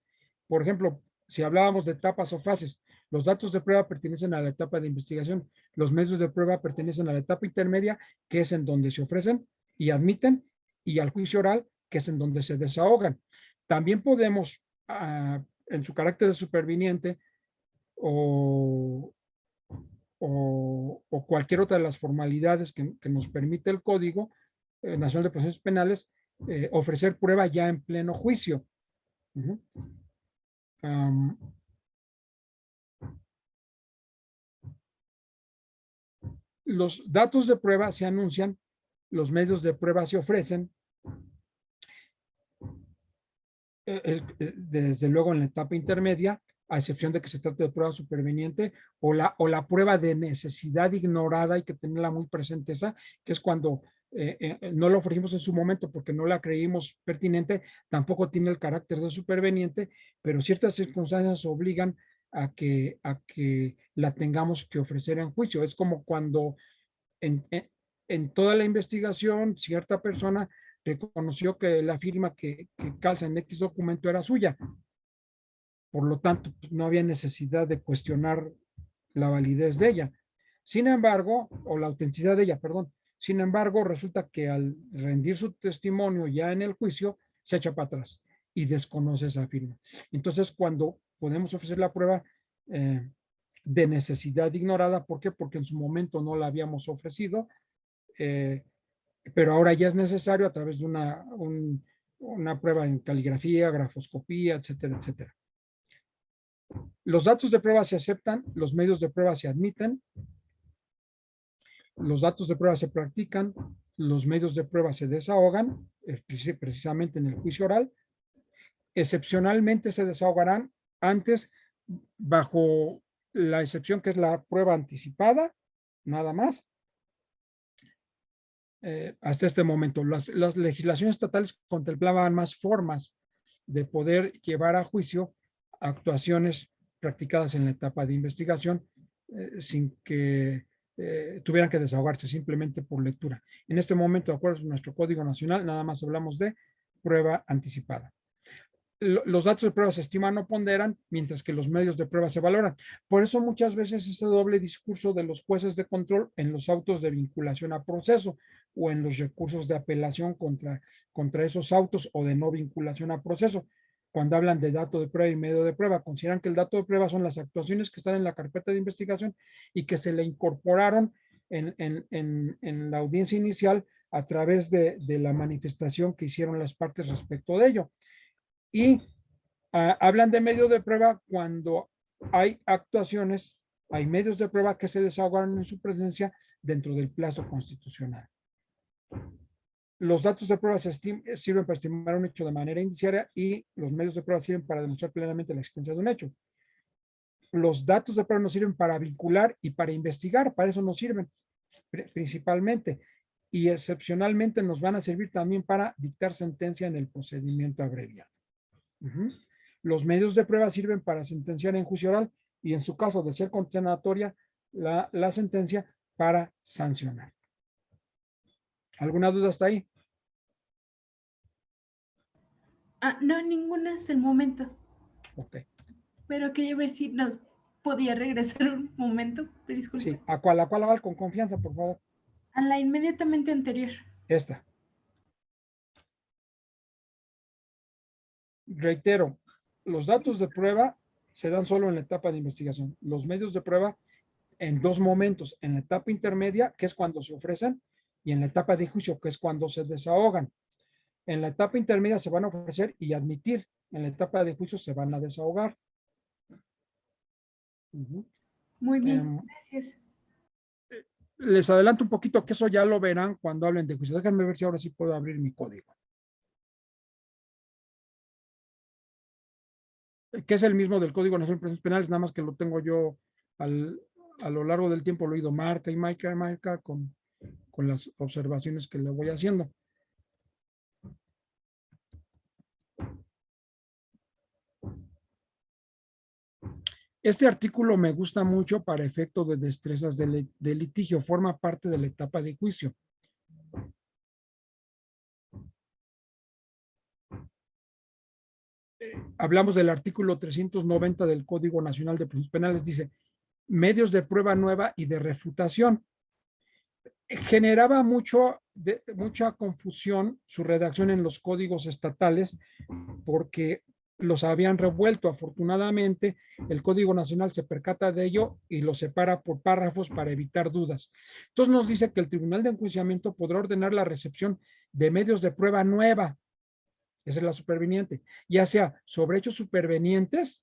Por ejemplo, si hablábamos de etapas o fases, los datos de prueba pertenecen a la etapa de investigación, los medios de prueba pertenecen a la etapa intermedia, que es en donde se ofrecen y admiten, y al juicio oral, que es en donde se desahogan. También podemos, en su carácter de superviniente o cualquier otra de las formalidades que nos permite el Código Nacional de Procedimientos Penales, ofrecer prueba ya en pleno juicio. Los datos de prueba se anuncian, los medios de prueba se ofrecen, desde luego en la etapa intermedia, a excepción de que se trate de prueba superveniente o la prueba de necesidad ignorada, hay que tenerla muy presente esa, que es cuando no la ofrecimos en su momento porque no la creímos pertinente, tampoco tiene el carácter de superveniente, pero ciertas circunstancias obligan a que la tengamos que ofrecer en juicio. Es como cuando en toda la investigación cierta persona reconoció que la firma que calza en X documento era suya. Por lo tanto, no había necesidad de cuestionar la validez de ella. Sin embargo, o la autenticidad de ella, perdón. Sin embargo, resulta que al rendir su testimonio ya en el juicio, se echa para atrás y desconoce esa firma. Entonces, cuando podemos ofrecer la prueba de necesidad ignorada, ¿por qué? Porque en su momento no la habíamos ofrecido, pero ahora ya es necesario a través de una prueba en caligrafía, grafoscopía, etcétera, etcétera. Los datos de prueba se aceptan, los medios de prueba se admiten, los datos de prueba se practican, los medios de prueba se desahogan, precisamente en el juicio oral. Excepcionalmente se desahogarán antes bajo la excepción que es la prueba anticipada, nada más. Hasta este momento, las legislaciones estatales contemplaban más formas de poder llevar a juicio actuaciones practicadas en la etapa de investigación sin que tuvieran que desahogarse simplemente por lectura. En este momento, de acuerdo a nuestro Código Nacional, nada más hablamos de prueba anticipada. Los datos de prueba se estiman o ponderan, mientras que los medios de prueba se valoran. Por eso muchas veces ese doble discurso de los jueces de control en los autos de vinculación a proceso o en los recursos de apelación contra esos autos o de no vinculación a proceso. Cuando hablan de dato de prueba y medio de prueba, consideran que el dato de prueba son las actuaciones que están en la carpeta de investigación y que se le incorporaron en la audiencia inicial a través de la manifestación que hicieron las partes respecto de ello. Y hablan de medio de prueba cuando hay actuaciones Hay medios de prueba que se desahogaron en su presencia dentro del plazo constitucional. Los datos de prueba sirven para estimar un hecho de manera indiciaria y los medios de prueba sirven para demostrar plenamente la existencia de un hecho. Los datos de prueba nos sirven para vincular y para investigar, para eso nos sirven principalmente. Y excepcionalmente nos van a servir también para dictar sentencia en el procedimiento abreviado. Los medios de prueba sirven para sentenciar en juicio oral y en su caso de ser condenatoria la sentencia para sancionar. ¿Alguna duda hasta ahí? No, ninguna hasta el momento. Ok. Pero quería ver si nos podía regresar un momento. Me disculpe. Sí, ¿a cuál? Con confianza, por favor. A la inmediatamente anterior. Esta. Reitero, los datos de prueba se dan solo en la etapa de investigación. Los medios de prueba en dos momentos, en la etapa intermedia, que es cuando se ofrecen, y en la etapa de juicio, que es cuando se desahogan. En la etapa intermedia se van a ofrecer y admitir. En la etapa de juicio se van a desahogar. Muy bien, gracias. Les adelanto un poquito que eso ya lo verán cuando hablen de juicio. Déjenme ver si ahora sí puedo abrir mi código. Que es el mismo del Código Nacional de Procedimientos Penales, nada más que lo tengo yo a lo largo del tiempo, lo he ido marca y marca con las observaciones que le voy haciendo. Este artículo me gusta mucho para efecto de destrezas de litigio, forma parte de la etapa de juicio. Hablamos del artículo 390 del Código Nacional de Procedimientos Penales, dice, medios de prueba nueva y de refutación. Generaba mucha confusión su redacción en los códigos estatales porque los habían revuelto. Afortunadamente, el Código Nacional se percata de ello y lo separa por párrafos para evitar dudas. Entonces nos dice que el Tribunal de Enjuiciamiento podrá ordenar la recepción de medios de prueba nueva, esa es la superveniente, ya sea sobre hechos supervenientes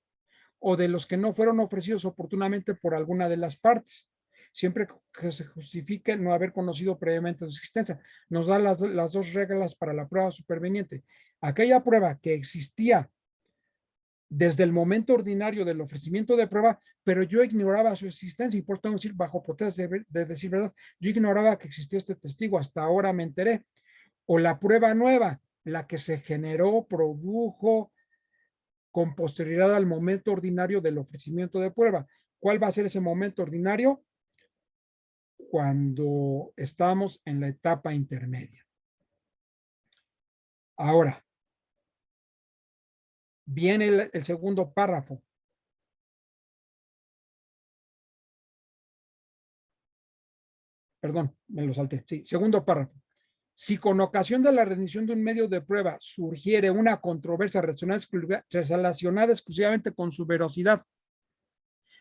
o de los que no fueron ofrecidos oportunamente por alguna de las partes, siempre que se justifique no haber conocido previamente su existencia. Nos da las dos reglas para la prueba superveniente. Aquella prueba que existía desde el momento ordinario del ofrecimiento de prueba, pero yo ignoraba su existencia y por tanto decir, bajo protesta de decir verdad, yo ignoraba que existía este testigo, hasta ahora me enteré. O la prueba nueva, la que se generó, produjo con posterioridad al momento ordinario del ofrecimiento de prueba. ¿Cuál va a ser ese momento ordinario? Cuando estamos en la etapa intermedia. Ahora, viene el segundo párrafo. Perdón, me lo salté. Sí, segundo párrafo. Si con ocasión de la rendición de un medio de prueba surgiere una controversia relacionada exclusivamente con su veracidad,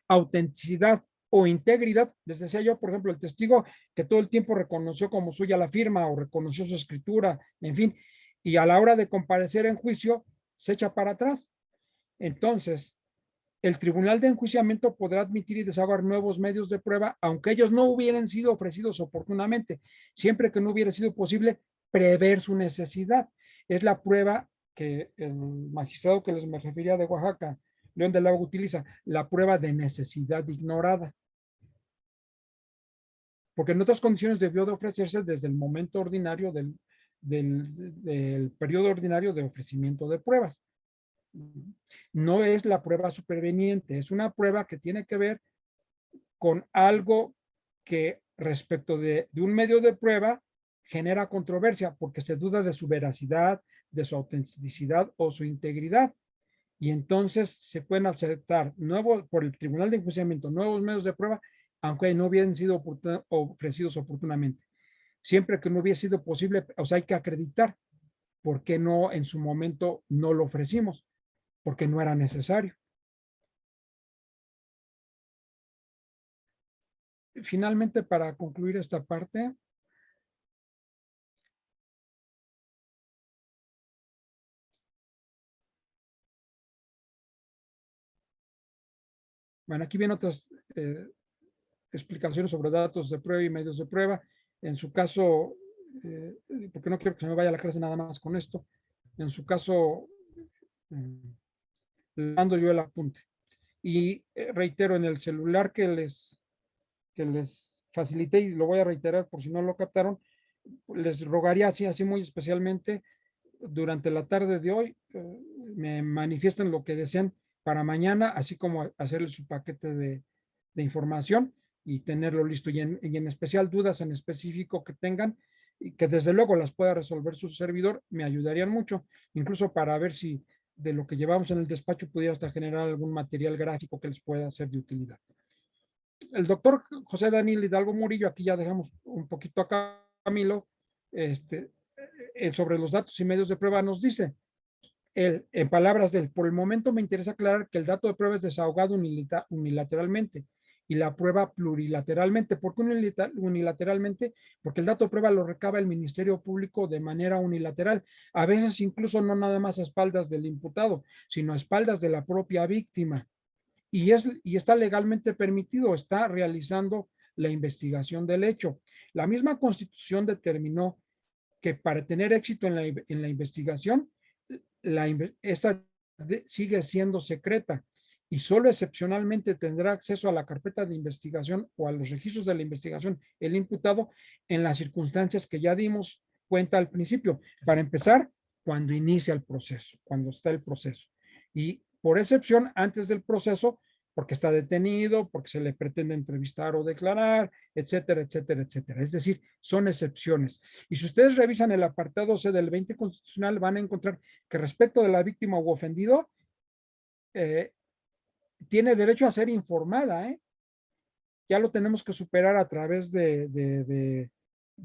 autenticidad o integridad, les decía yo, por ejemplo, el testigo que todo el tiempo reconoció como suya la firma o reconoció su escritura, en fin, y a la hora de comparecer en juicio se echa para atrás. Entonces, el Tribunal de Enjuiciamiento podrá admitir y desahogar nuevos medios de prueba, aunque ellos no hubieran sido ofrecidos oportunamente, siempre que no hubiera sido posible prever su necesidad. Es la prueba que el magistrado que les me refería de Oaxaca, León del Lago, utiliza, la prueba de necesidad ignorada. Porque en otras condiciones debió de ofrecerse desde el momento ordinario del periodo ordinario de ofrecimiento de pruebas. No es la prueba superveniente, es una prueba que tiene que ver con algo que respecto de un medio de prueba genera controversia porque se duda de su veracidad, de su autenticidad o su integridad. Y entonces se pueden aceptar nuevos por el Tribunal de Enjuiciamiento, nuevos medios de prueba, aunque no hubieran sido ofrecidos oportunamente. Siempre que no hubiese sido posible, o sea, hay que acreditar por qué no en su momento no lo ofrecimos, porque no era necesario. Finalmente, para concluir esta parte, Bueno, aquí vienen otras explicaciones sobre datos de prueba y medios de prueba. En su caso, porque no quiero que se me vaya la clase nada más con esto, en su caso, le mando yo el apunte. Y reitero, en el celular que les facilité, y lo voy a reiterar por si no lo captaron, les rogaría así muy especialmente durante la tarde de hoy, me manifiesten lo que desean para mañana, así como hacerles su paquete de información y tenerlo listo. Y en especial dudas en específico que tengan y que desde luego las pueda resolver su servidor, me ayudarían mucho, incluso para ver si de lo que llevamos en el despacho pudiera hasta generar algún material gráfico que les pueda ser de utilidad. El doctor José Daniel Hidalgo Murillo, aquí ya dejamos un poquito a Camilo, sobre los datos y medios de prueba nos dice, en palabras de él, por el momento me interesa aclarar que el dato de prueba es desahogado unilateralmente y la prueba plurilateralmente. ¿Por qué unilateralmente? Porque el dato de prueba lo recaba el Ministerio Público de manera unilateral, a veces incluso no nada más a espaldas del imputado, sino a espaldas de la propia víctima. Y está legalmente permitido, está realizando la investigación del hecho. La misma Constitución determinó que para tener éxito en la investigación, esta sigue siendo secreta y solo excepcionalmente tendrá acceso a la carpeta de investigación o a los registros de la investigación el imputado en las circunstancias que ya dimos cuenta al principio. Para empezar, cuando inicia el proceso, cuando está el proceso. Y por excepción, antes del proceso, porque está detenido, porque se le pretende entrevistar o declarar, etcétera, etcétera, etcétera. Es decir, son excepciones. Y si ustedes revisan el apartado C del 20 constitucional, van a encontrar que respecto de la víctima u ofendido, tiene derecho a ser informada, ¿eh? Ya lo tenemos que superar a través de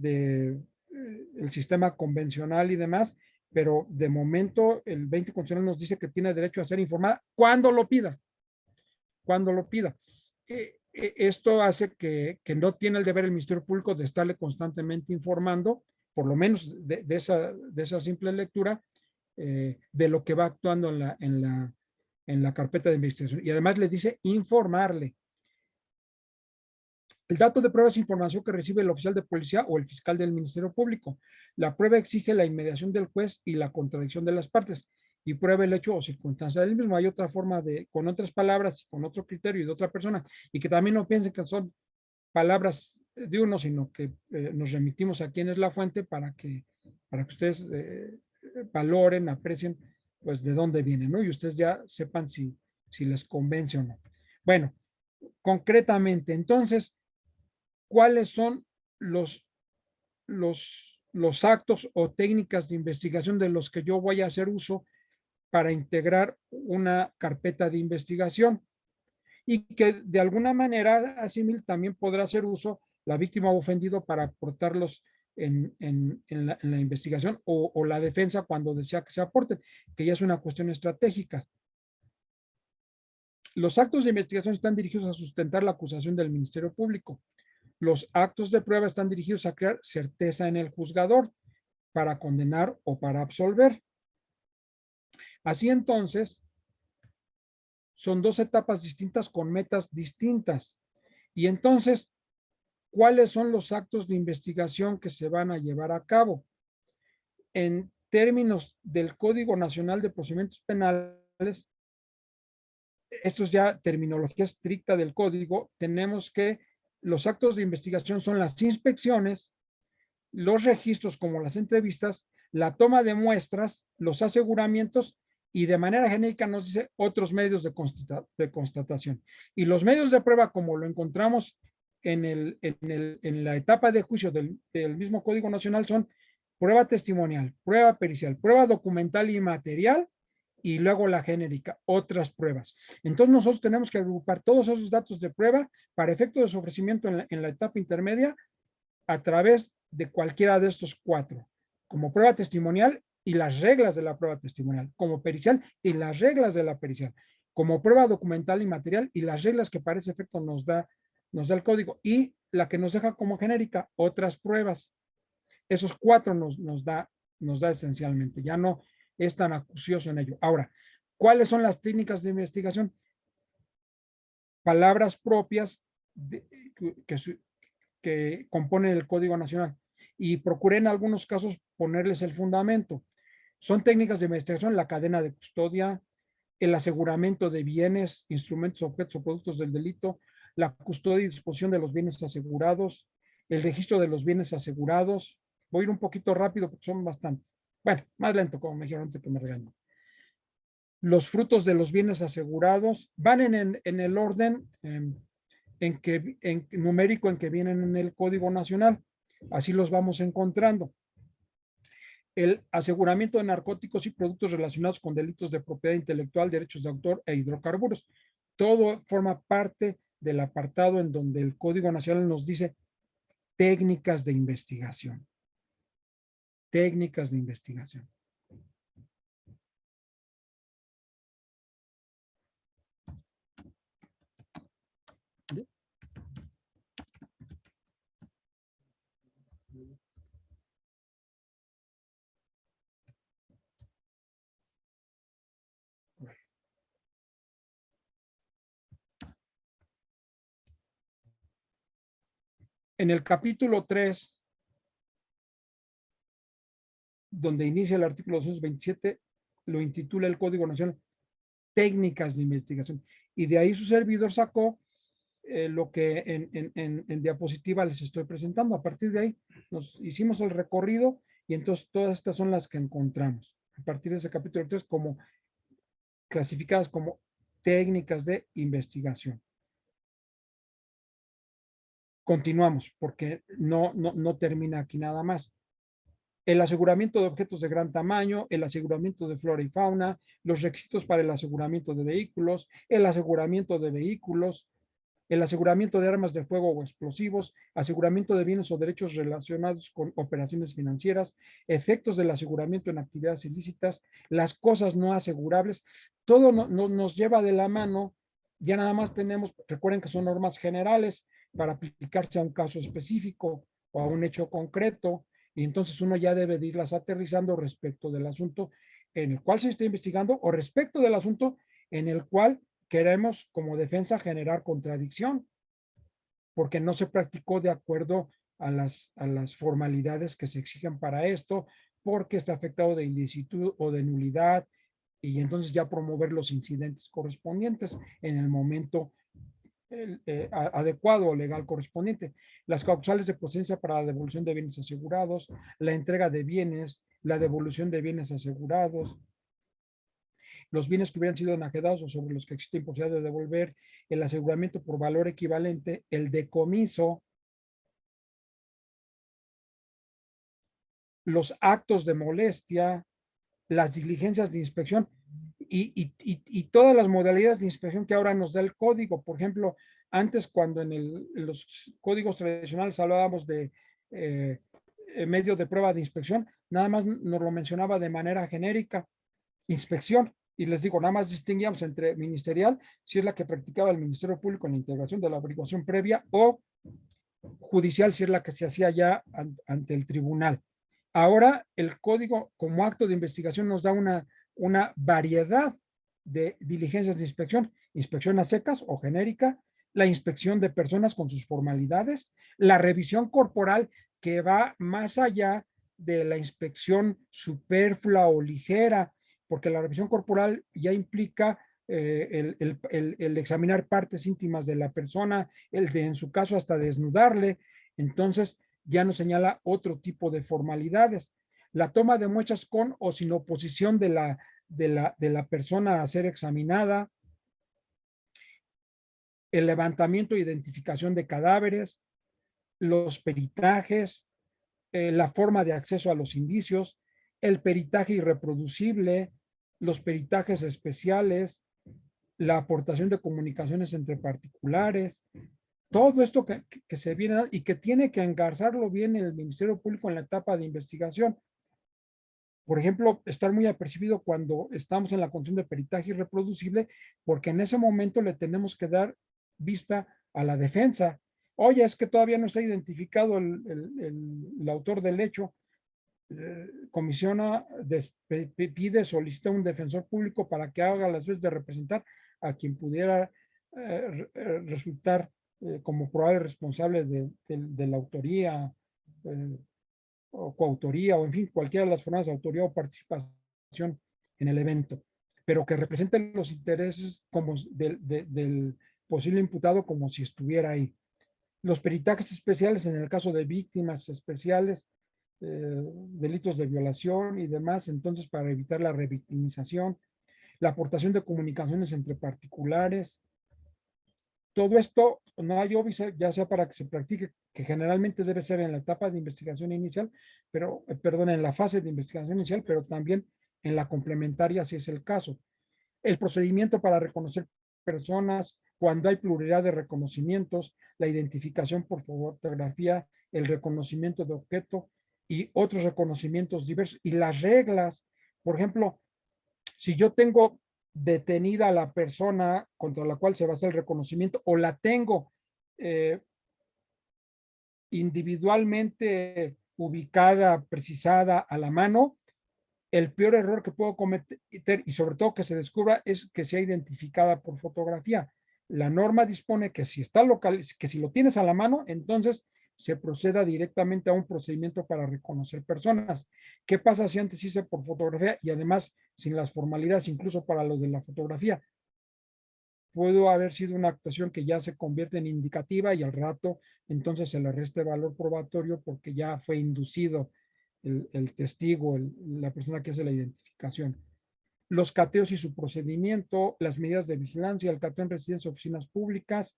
el sistema convencional y demás, pero de momento el 20 constitucional nos dice que tiene derecho a ser informada cuando lo pida. Cuando lo pida. Esto hace que no tiene el deber el Ministerio Público de estarle constantemente informando, por lo menos de esa simple lectura, de lo que va actuando en la carpeta de investigación. Y además le dice informarle. El dato de prueba es información que recibe el oficial de policía o el fiscal del Ministerio Público. La prueba exige la inmediación del juez y la contradicción de las partes y prueba el hecho o circunstancia del mismo. Hay otra forma con otras palabras, con otro criterio y de otra persona, y que también no piensen que son palabras de uno, sino que nos remitimos a quién es la fuente para que ustedes valoren, aprecien, pues de dónde viene, ¿no? Y ustedes ya sepan si les convence o no. Bueno, concretamente, entonces, ¿cuáles son los actos o técnicas de investigación de los que yo voy a hacer uso para integrar una carpeta de investigación? Y que de alguna manera, así también podrá hacer uso la víctima o ofendido para aportarlos en la investigación o la defensa cuando desea que se aporten, que ya es una cuestión estratégica. Los actos de investigación están dirigidos a sustentar la acusación del Ministerio Público. Los actos de prueba están dirigidos a crear certeza en el juzgador para condenar o para absolver. Así entonces, son dos etapas distintas con metas distintas. Y entonces, ¿cuáles son los actos de investigación que se van a llevar a cabo? En términos del Código Nacional de Procedimientos Penales, esto es ya terminología estricta del código, tenemos que los actos de investigación son las inspecciones, los registros como las entrevistas, la toma de muestras, los aseguramientos y de manera genérica nos dice otros medios de constatación. Y los medios de prueba, como lo encontramos en la etapa de juicio del mismo Código Nacional, son prueba testimonial, prueba pericial, prueba documental y material, y luego la genérica, otras pruebas. Entonces nosotros tenemos que agrupar todos esos datos de prueba para efecto de su ofrecimiento en la etapa intermedia a través de cualquiera de estos cuatro, como prueba testimonial y las reglas de la prueba testimonial, como pericial y las reglas de la pericial, como prueba documental y material y las reglas que para ese efecto nos da el código, y la que nos deja como genérica, otras pruebas. Esos cuatro nos da esencialmente, ya no es tan acucioso en ello. Ahora, ¿cuáles son las técnicas de investigación? palabras propias que componen el Código Nacional y procuré en algunos casos ponerles el fundamento. Son técnicas de investigación, la cadena de custodia, el aseguramiento de bienes, instrumentos, objetos o productos del delito, la custodia y disposición de los bienes asegurados, el registro de los bienes asegurados. Voy a ir un poquito rápido porque son bastantes. Bueno, más lento, como me dijeron antes que me regañen. Los frutos de los bienes asegurados van en el orden numérico en que vienen en el Código Nacional. Así los vamos encontrando. El aseguramiento de narcóticos y productos relacionados con delitos de propiedad intelectual, derechos de autor e hidrocarburos. Todo forma parte del apartado en donde el Código Nacional nos dice técnicas de investigación. Técnicas de investigación. En el capítulo 3, donde inicia el artículo 227, lo intitula el Código Nacional Técnicas de Investigación. Y de ahí su servidor sacó lo que en diapositiva les estoy presentando. A partir de ahí nos hicimos el recorrido y entonces todas estas son las que encontramos. A partir de ese capítulo 3 como clasificadas como técnicas de investigación. Continuamos porque no termina aquí nada más. El aseguramiento de objetos de gran tamaño, el aseguramiento de flora y fauna, los requisitos para el aseguramiento de vehículos, el aseguramiento de vehículos, el aseguramiento de armas de fuego o explosivos, aseguramiento de bienes o derechos relacionados con operaciones financieras, efectos del aseguramiento en actividades ilícitas, las cosas no asegurables, todo nos lleva de la mano. Ya nada más tenemos, recuerden que son normas generales para aplicarse a un caso específico o a un hecho concreto, y entonces uno ya debe de irlas aterrizando respecto del asunto en el cual se está investigando o respecto del asunto en el cual queremos como defensa generar contradicción, porque no se practicó de acuerdo a las formalidades que se exigen para esto, porque está afectado de ilicitud o de nulidad, y entonces ya promover los incidentes correspondientes en el momento adecuado o legal correspondiente. Las causales de procedencia para la devolución de bienes asegurados, la entrega de bienes, la devolución de bienes asegurados, los bienes que hubieran sido enajedados o sobre los que existe imposibilidad de devolver, el aseguramiento por valor equivalente, el decomiso, los actos de molestia, las diligencias de inspección y todas las modalidades de inspección que ahora nos da el código. Por ejemplo, antes cuando en los códigos tradicionales hablábamos de medio de prueba de inspección, nada más nos lo mencionaba de manera genérica, inspección. Y les digo, nada más distinguíamos entre ministerial, si es la que practicaba el Ministerio Público en la integración de la averiguación previa, o judicial, si es la que se hacía ya ante el tribunal. Ahora el código como acto de investigación nos da una variedad de diligencias de inspección, inspección a secas o genérica, la inspección de personas con sus formalidades, la revisión corporal que va más allá de la inspección superflua o ligera, porque la revisión corporal ya implica el examinar partes íntimas de la persona, en su caso hasta desnudarle. Entonces ya nos señala otro tipo de formalidades. La toma de muestras con o sin oposición de la persona a ser examinada, el levantamiento e identificación de cadáveres, los peritajes, la forma de acceso a los indicios, el peritaje irreproducible, los peritajes especiales, la aportación de comunicaciones entre particulares, todo esto que se viene y que tiene que engarzarlo bien el Ministerio Público en la etapa de investigación. Por ejemplo, estar muy apercibido cuando estamos en la condición de peritaje irreproducible, porque en ese momento le tenemos que dar vista a la defensa. Oye, es que todavía no está identificado el autor del hecho. Comisiona, solicita un defensor público para que haga las veces de representar a quien pudiera resultar como probable responsable de la autoría o coautoría, o en fin, cualquiera de las formas de autoría o participación en el evento, pero que representen los intereses como del posible imputado como si estuviera ahí. Los peritajes especiales en el caso de víctimas especiales, delitos de violación y demás, entonces para evitar la revictimización, la aportación de comunicaciones entre particulares. Todo esto no hay óbice, ya sea para que se practique, que generalmente debe ser en la etapa de investigación inicial, pero, perdón, en la fase de investigación inicial, pero también en la complementaria si es el caso. El procedimiento para reconocer personas, cuando hay pluralidad de reconocimientos, la identificación por fotografía, el reconocimiento de objeto y otros reconocimientos diversos. Y las reglas, por ejemplo, si yo tengo detenida a la persona contra la cual se va a hacer el reconocimiento o la tengo individualmente ubicada, precisada a la mano, el peor error que puedo cometer y sobre todo que se descubra es que sea identificada por fotografía. La norma dispone que si está local, que si lo tienes a la mano, entonces se proceda directamente a un procedimiento para reconocer personas. ¿Qué pasa si antes hice por fotografía y además sin las formalidades, incluso para los de la fotografía? Pudo haber sido una actuación que ya se convierte en indicativa y al rato entonces se le reste valor probatorio porque ya fue inducido el testigo, la persona que hace la identificación. Los cateos y su procedimiento, las medidas de vigilancia, el cateo en residencias, oficinas públicas,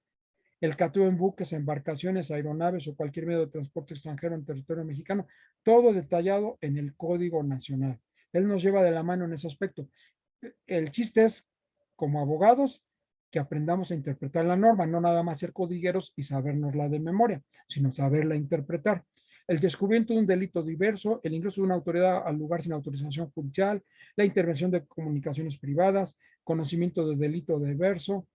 el cateo en buques, embarcaciones, aeronaves o cualquier medio de transporte extranjero en territorio mexicano, todo detallado en el Código Nacional. Él nos lleva de la mano en ese aspecto. El chiste es, como abogados, que aprendamos a interpretar la norma, no nada más ser codigueros y sabernosla de memoria, sino saberla interpretar. El descubrimiento de un delito diverso, el ingreso de una autoridad al lugar sin autorización judicial, la intervención de comunicaciones privadas, conocimiento de delito diverso,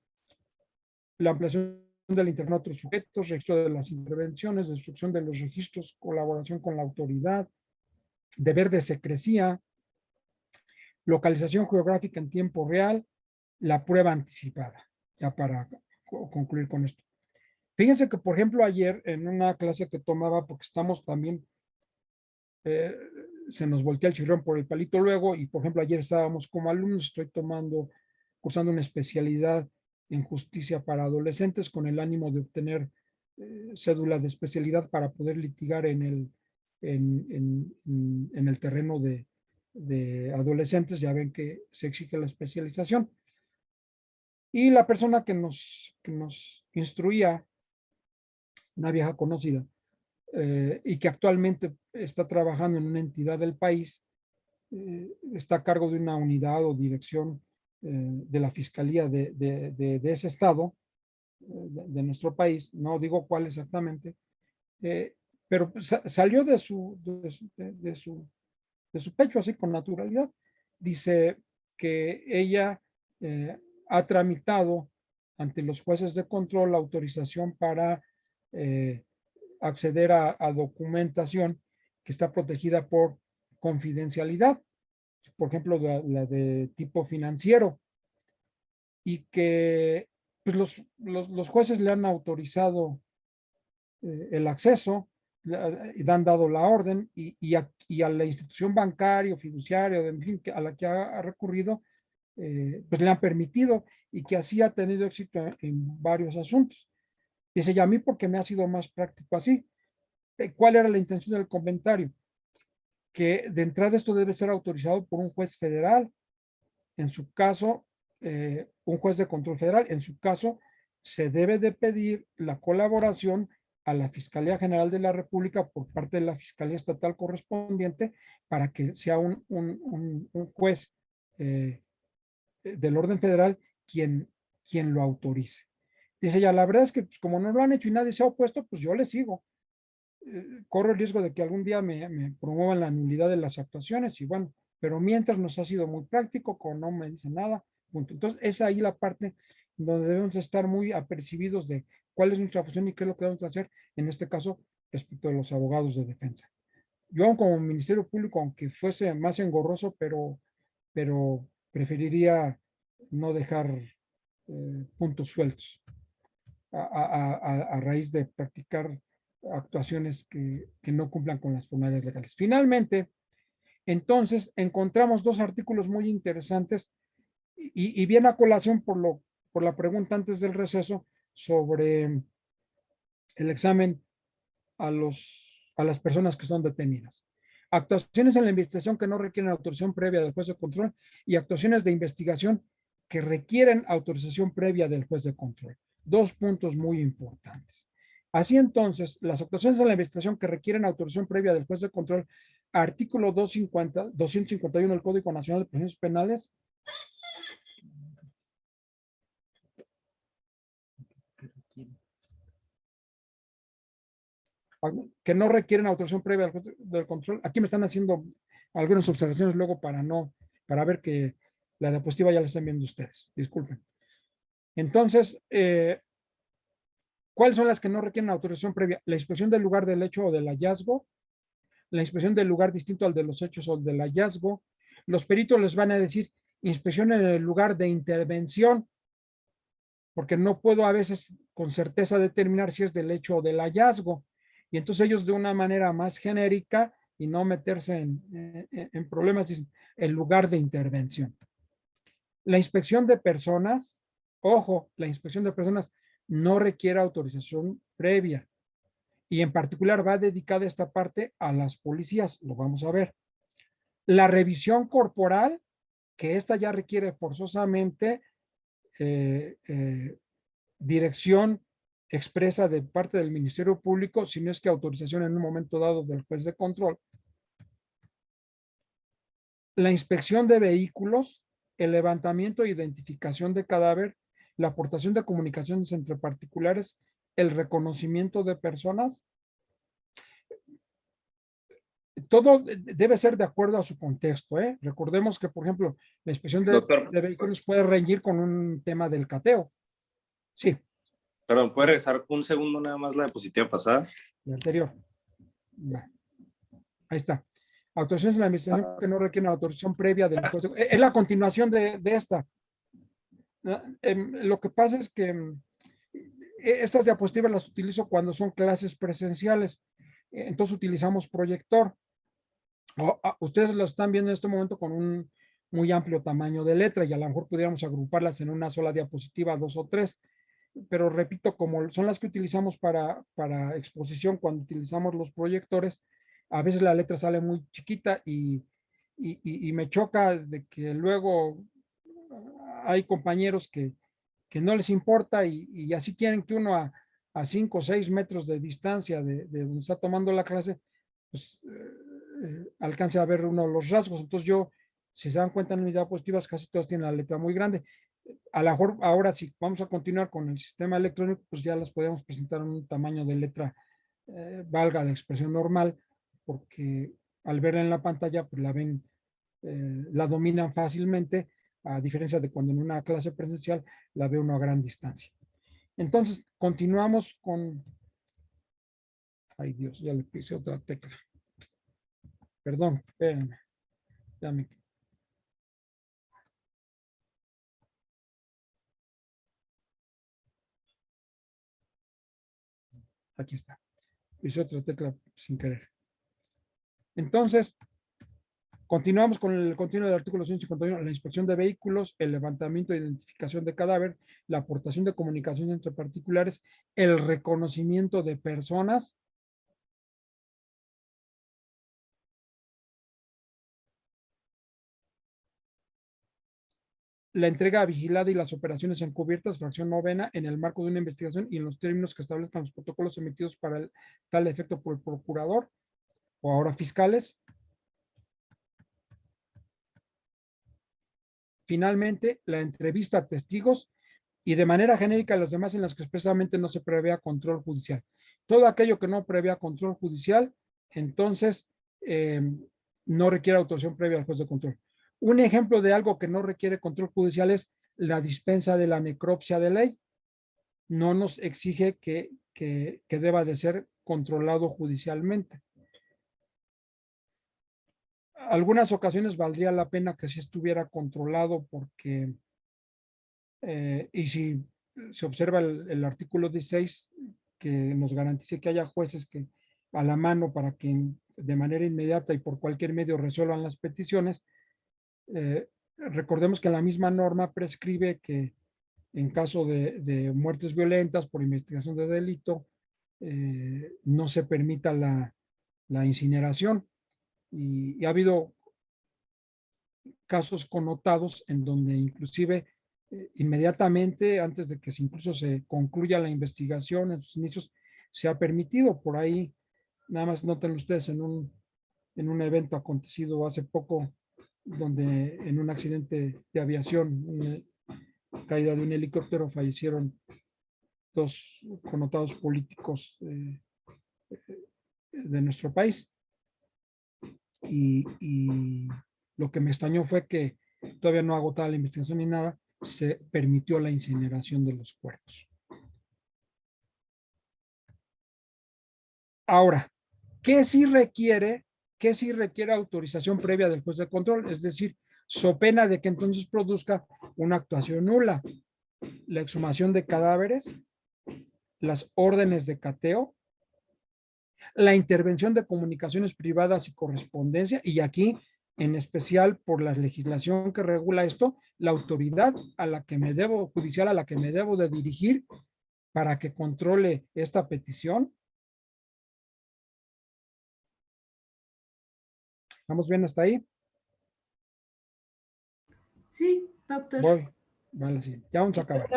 la ampliación del internet a otros sujetos, registro de las intervenciones, destrucción de los registros, colaboración con la autoridad, deber de secrecía, localización geográfica en tiempo real, la prueba anticipada, ya para concluir con esto. Fíjense que, por ejemplo, ayer en una clase que tomaba, porque estamos también, se nos voltea el chirrón por el palito luego, y por ejemplo, ayer estábamos como alumnos, estoy cursando una especialidad en justicia para adolescentes con el ánimo de obtener cédula de especialidad para poder litigar en el terreno de adolescentes. Ya ven que se exige la especialización. Y la persona que nos instruía, una vieja conocida, y que actualmente está trabajando en una entidad del país, está a cargo de una unidad o dirección de la fiscalía de ese estado, de nuestro país, no digo cuál exactamente, pero salió de su pecho así con naturalidad. Dice que ella ha tramitado ante los jueces de control la autorización para acceder a documentación que está protegida por confidencialidad, por ejemplo, la de tipo financiero, y que pues los jueces le han autorizado el acceso, y han dado la orden, y a la institución bancaria o fiduciaria, en fin, a la que ha recurrido, pues le han permitido, y que así ha tenido éxito en varios asuntos. Dice, y a mí porque me ha sido más práctico así. ¿Cuál era la intención del comentario? Que de entrada esto debe ser autorizado por un juez federal, en su caso, un juez de control federal, en su caso, se debe de pedir la colaboración a la Fiscalía General de la República por parte de la Fiscalía Estatal correspondiente para que sea un juez del orden federal quien lo autorice. Dice, ya la verdad es que pues, como no lo han hecho y nadie se ha opuesto, pues yo le sigo. Corro el riesgo de que algún día me promuevan la nulidad de las actuaciones y bueno, pero mientras nos ha sido muy práctico, como no me dice nada, punto. Entonces, es ahí la parte donde debemos estar muy apercibidos de cuál es nuestra función y qué es lo que debemos hacer, en este caso, respecto a los abogados de defensa. Yo como Ministerio Público, aunque fuese más engorroso, pero preferiría no dejar puntos sueltos a raíz de practicar actuaciones que no cumplan con las formalidades legales. Finalmente, entonces, encontramos dos artículos muy interesantes y viene a colación por la pregunta antes del receso sobre el examen a las personas que son detenidas. Actuaciones en la investigación que no requieren autorización previa del juez de control y actuaciones de investigación que requieren autorización previa del juez de control. Dos puntos muy importantes. Así entonces, las actuaciones en la investigación que requieren autorización previa del juez de control, artículo 251 del Código Nacional de Procedimientos Penales, que no requieren autorización previa del control. Aquí me están haciendo algunas observaciones luego para ver que la diapositiva ya la están viendo ustedes. Disculpen. Entonces, ¿cuáles son las que no requieren autorización previa? La inspección del lugar del hecho o del hallazgo, la inspección del lugar distinto al de los hechos o del hallazgo. Los peritos les van a decir inspección en el lugar de intervención, porque no puedo a veces con certeza determinar si es del hecho o del hallazgo. Y entonces ellos de una manera más genérica y no meterse en problemas, dicen el lugar de intervención. La inspección de personas, ojo, la inspección de personas no requiere autorización previa. Y en particular va dedicada esta parte a las policías, lo vamos a ver. La revisión corporal, que esta ya requiere forzosamente dirección expresa de parte del Ministerio Público, si no es que autorización en un momento dado del juez de control. La inspección de vehículos, el levantamiento e identificación de cadáver, la aportación de comunicaciones entre particulares, el reconocimiento de personas. Todo debe ser de acuerdo a su contexto, ¿eh? Recordemos que, por ejemplo, la inspección Doctor, de vehículos puede reñir con un tema del cateo. Sí, perdón, ¿puede regresar un segundo nada más la diapositiva pasada? el anterior. Ahí está. Autorizaciones en la administración que no requieren autorización previa del juez. Es la continuación de esta. Lo que pasa es que estas diapositivas las utilizo cuando son clases presenciales. Entonces utilizamos proyector. Ustedes lo están viendo en este momento con un muy amplio tamaño de letra y a lo mejor pudiéramos agruparlas en una sola diapositiva, 2 o 3. Pero repito, como son las que utilizamos para exposición cuando utilizamos los proyectores, a veces la letra sale muy chiquita y me choca de que luego hay compañeros que no les importa y así quieren que uno a 5 o 6 metros de distancia de donde está tomando la clase, pues alcance a ver uno los rasgos. Entonces yo, si se dan cuenta en mis diapositivas, casi todas tienen la letra muy grande. A lo mejor ahora si vamos a continuar con el sistema electrónico, pues ya las podemos presentar en un tamaño de letra, valga la expresión normal, porque al verla en la pantalla, pues la ven, la dominan fácilmente, a diferencia de cuando en una clase presencial la ve uno a gran distancia. Entonces, continuamos con... Ay Dios, ya le puse otra tecla. Perdón, espérenme. Ya me... Aquí está. Hice otra tecla sin querer. Entonces, continuamos con el continuo del artículo 151, la inspección de vehículos, el levantamiento e identificación de cadáver, la aportación de comunicación entre particulares, el reconocimiento de personas, la entrega vigilada y las operaciones encubiertas, fracción novena, en el marco de una investigación y en los términos que establezcan los protocolos emitidos para tal efecto por el procurador o ahora fiscales. Finalmente, la entrevista a testigos y de manera genérica las demás en las que expresamente no se prevea control judicial. Todo aquello que no prevea control judicial, entonces no requiere autorización previa al juez de control. Un ejemplo de algo que no requiere control judicial es la dispensa de la necropsia de ley. No nos exige que deba de ser controlado judicialmente. Algunas ocasiones valdría la pena que sí estuviera controlado porque Y si se observa el artículo 16, que nos garantice que haya jueces que a la mano para que de manera inmediata y por cualquier medio resuelvan las peticiones, recordemos que la misma norma prescribe que en caso de muertes violentas por investigación de delito, no se permita la incineración. Y ha habido casos connotados en donde inclusive inmediatamente, antes de que incluso se concluya la investigación en sus inicios, se ha permitido. Por ahí, nada más noten ustedes en un evento acontecido hace poco, donde en un accidente de aviación, una caída de un helicóptero, fallecieron 2 connotados políticos de nuestro país. Y lo que me extrañó fue que todavía no agotada la investigación ni nada, se permitió la incineración de los cuerpos. Ahora, ¿qué sí requiere autorización previa del juez de control? Es decir, so pena de que entonces produzca una actuación nula, la exhumación de cadáveres, las órdenes de cateo, la intervención de comunicaciones privadas y correspondencia, y aquí en especial por la legislación que regula esto, la autoridad a la que me debo, judicial a la que me debo de dirigir para que controle esta petición. ¿Estamos bien hasta ahí? Sí, doctor. Voy. Vale, sí. Ya vamos a acabar.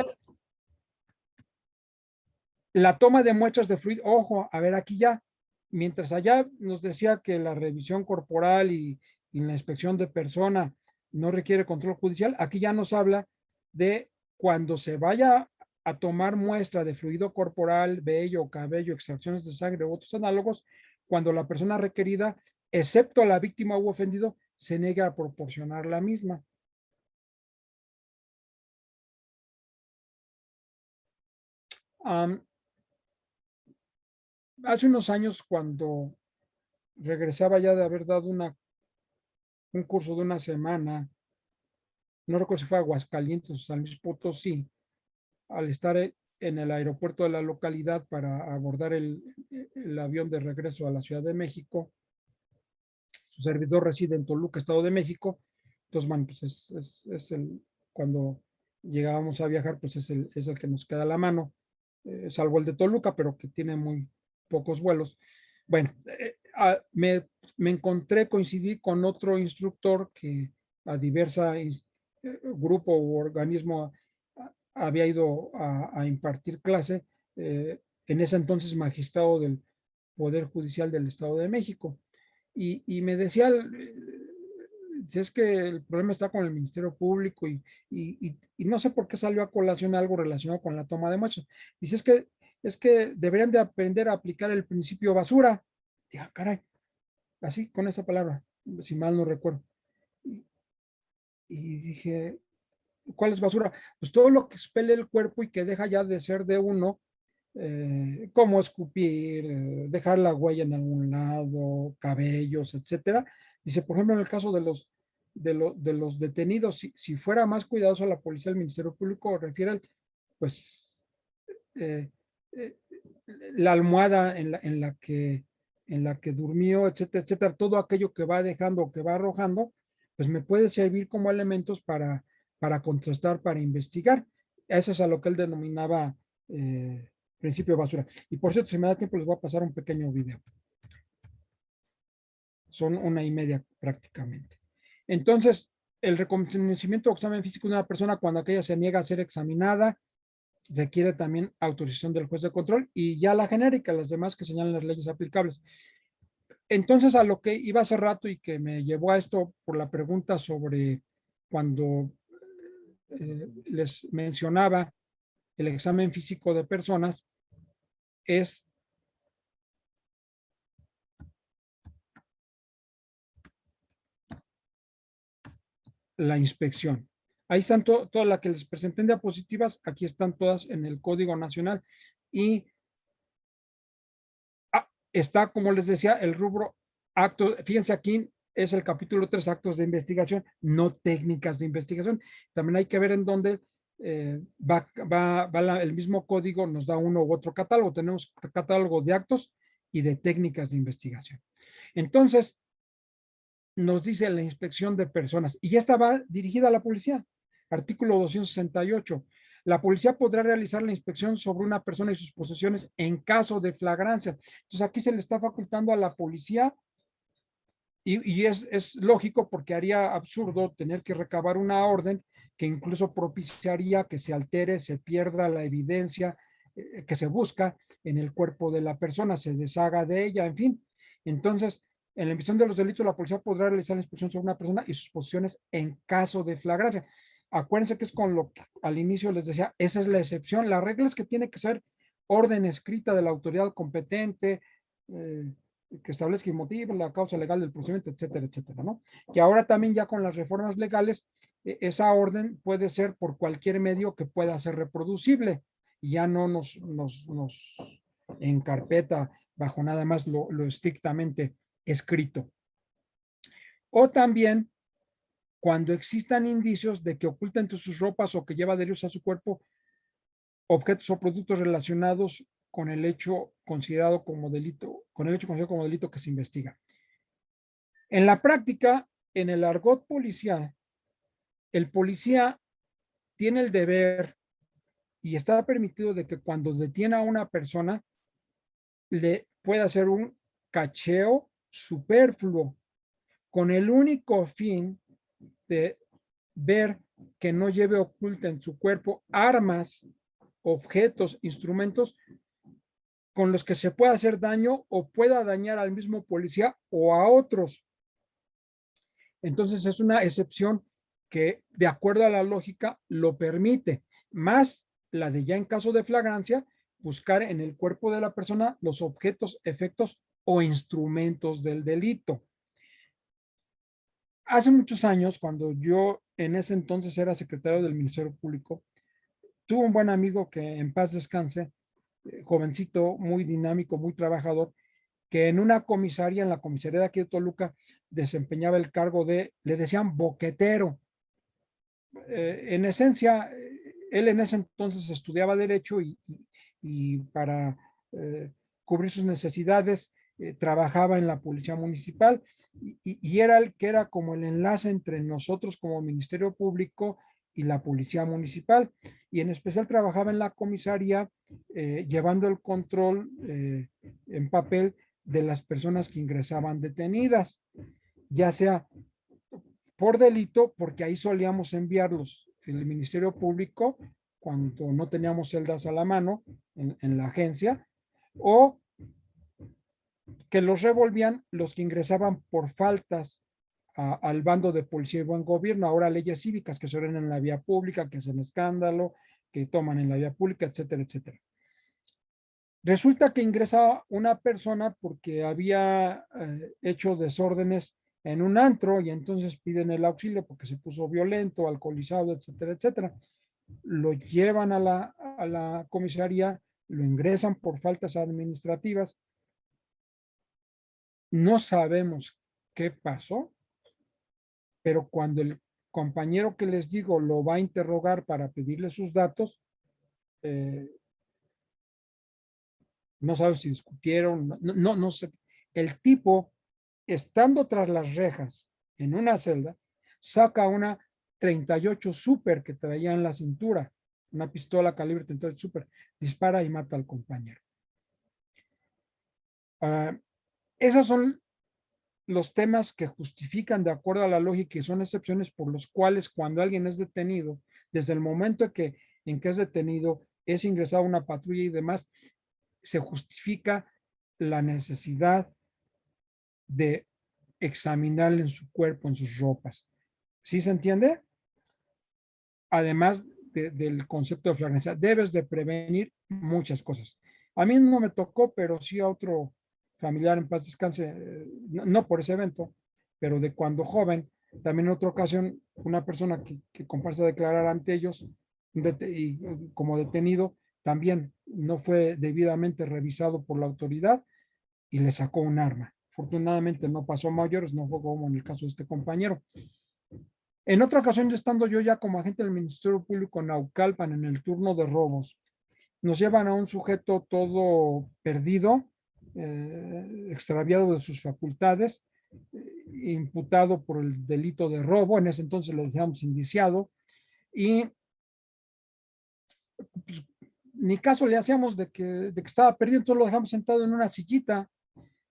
La toma de muestras de fluido. Ojo, a ver, aquí ya, mientras allá nos decía que la revisión corporal y la inspección de persona no requiere control judicial, aquí ya nos habla de cuando se vaya a tomar muestra de fluido corporal, vello, cabello, extracciones de sangre u otros análogos, cuando la persona requerida, excepto la víctima u ofendido, se niega a proporcionar la misma. Hace unos años, cuando regresaba ya de haber dado un curso de una semana, no recuerdo si fue a Aguascalientes o San Luis Potosí, al estar en el aeropuerto de la localidad para abordar el avión de regreso a la Ciudad de México. Su servidor reside en Toluca, Estado de México. Entonces, bueno, pues cuando llegábamos a viajar, pues es el que nos queda a la mano, salvo el de Toluca, pero que tiene muy pocos vuelos. Bueno, me encontré, coincidí con otro instructor que a diversa grupo u organismo había ido a impartir clase, en ese entonces magistrado del Poder Judicial del Estado de México. Y me decía, si es que el problema está con el Ministerio Público y no sé por qué salió a colación algo relacionado con la toma de muestras. Dice, es que deberían de aprender a aplicar el principio basura. Ya, caray, así con esa palabra, si mal no recuerdo. Y dije, ¿cuál es basura? Pues todo lo que expele el cuerpo y que deja ya de ser de uno, como escupir, dejar la huella en algún lado, cabellos, etcétera. Dice, por ejemplo, en el caso de los detenidos, si fuera más cuidadoso la policía del Ministerio Público, refiere, pues, eh, eh, la almohada en la que durmió, etcétera, etcétera, todo aquello que va dejando o que va arrojando, pues me puede servir como elementos para contrastar, para investigar. Eso es a lo que él denominaba principio de basura. Y por cierto, si me da tiempo, les voy a pasar un pequeño video. Son 1:30 prácticamente. Entonces, el reconocimiento o examen físico de una persona cuando aquella se niega a ser examinada requiere también autorización del juez de control y ya la genérica, las demás que señalan las leyes aplicables. Entonces, a lo que iba hace rato y que me llevó a esto por la pregunta sobre cuando les mencionaba el examen físico de personas, es la inspección. Ahí están todas las que les presenté en diapositivas, aquí están todas en el Código Nacional y está, como les decía, el rubro actos. Fíjense, aquí es el capítulo 3, actos de investigación, no técnicas de investigación. También hay que ver en dónde el mismo código, nos da uno u otro catálogo. Tenemos catálogo de actos y de técnicas de investigación. Entonces, nos dice la inspección de personas, y ya estaba dirigida a la policía. Artículo 268. La policía podrá realizar la inspección sobre una persona y sus posesiones en caso de flagrancia. Entonces, aquí se le está facultando a la policía, y es lógico, porque haría absurdo tener que recabar una orden que incluso propiciaría que se altere, se pierda la evidencia que se busca en el cuerpo de la persona, se deshaga de ella, en fin. Entonces, en la emisión de los delitos, la policía podrá realizar la inspección sobre una persona y sus posesiones en caso de flagrancia. Acuérdense que es con lo que al inicio les decía, esa es la excepción. La regla es que tiene que ser orden escrita de la autoridad competente, que establezca y motive la causa legal del procedimiento, etcétera, etcétera, ¿no? Que ahora también ya con las reformas legales, esa orden puede ser por cualquier medio que pueda ser reproducible, y ya no nos encarpeta bajo nada más lo estrictamente escrito. O también cuando existan indicios de que oculta entre sus ropas o que lleva adheridos a su cuerpo objetos o productos relacionados con el hecho considerado como delito, que se investiga. En la práctica, en el argot policial, el policía tiene el deber y está permitido de que cuando detiene a una persona le pueda hacer un cacheo superfluo con el único fin de ver que no lleve oculta en su cuerpo armas, objetos, instrumentos con los que se pueda hacer daño o pueda dañar al mismo policía o a otros. Entonces es una excepción que, de acuerdo a la lógica, lo permite, más la de ya en caso de flagrancia, buscar en el cuerpo de la persona los objetos, efectos o instrumentos del delito. Hace muchos años, cuando yo en ese entonces era secretario del Ministerio Público, tuve un buen amigo que en paz descanse, jovencito, muy dinámico, muy trabajador, que en una comisaría, en la comisaría de aquí de Toluca, desempeñaba el cargo de, le decían boquetero. En esencia, él en ese entonces estudiaba Derecho y para cubrir sus necesidades trabajaba en la Policía Municipal, y era el que era como el enlace entre nosotros como Ministerio Público y la Policía Municipal, y en especial trabajaba en la comisaría llevando el control en papel de las personas que ingresaban detenidas, ya sea por delito, porque ahí solíamos enviarlos el Ministerio Público cuando no teníamos celdas a la mano en la agencia, o que los revolvían los que ingresaban por faltas al bando de policía y buen gobierno, ahora leyes cívicas que se ordenan en la vía pública, que hacen escándalo, que toman en la vía pública, etcétera, etcétera. Resulta que ingresa una persona porque había hecho desórdenes en un antro, y entonces piden el auxilio porque se puso violento, alcoholizado, etcétera, etcétera. Lo llevan a la comisaría, lo ingresan por faltas administrativas. No sabemos qué pasó, pero cuando el compañero que les digo lo va a interrogar para pedirle sus datos, no sabe si discutieron, no sé. El tipo, estando tras las rejas en una celda, saca una 38 Super que traía en la cintura, una pistola calibre 38 Super, dispara y mata al compañero. Esos son los temas que justifican, de acuerdo a la lógica, y son excepciones por los cuales cuando alguien es detenido, desde el momento en que es detenido, es ingresado a una patrulla y demás, se justifica la necesidad de examinarle en su cuerpo, en sus ropas. ¿Sí se entiende? Además del concepto de flagrancia, debes de prevenir muchas cosas. A mí no me tocó, pero sí a otro familiar en paz descanse, no por ese evento, pero de cuando joven, también en otra ocasión, una persona que comparsa a declarar ante ellos y como detenido, también no fue debidamente revisado por la autoridad y le sacó un arma. Afortunadamente no pasó a mayores, no fue como en el caso de este compañero. En otra ocasión, estando yo ya como agente del Ministerio Público en Naucalpan en el turno de robos, nos llevan a un sujeto todo perdido, extraviado de sus facultades, imputado por el delito de robo, en ese entonces lo decíamos indiciado, y pues, ni caso le hacíamos de que estaba perdido, entonces lo dejamos sentado en una sillita.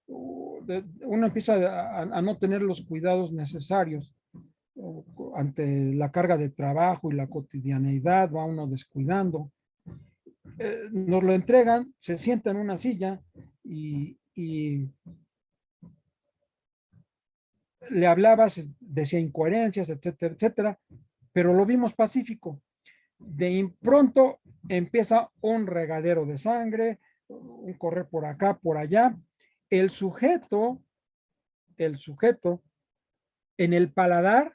Uno empieza a no tener los cuidados necesarios ante la carga de trabajo y la cotidianeidad, va uno descuidando. Nos lo entregan, se sienta en una silla y le hablabas, decía incoherencias, etcétera, etcétera, pero lo vimos pacífico. De pronto empieza un regadero de sangre, un correr por acá, por allá. El sujeto en el paladar,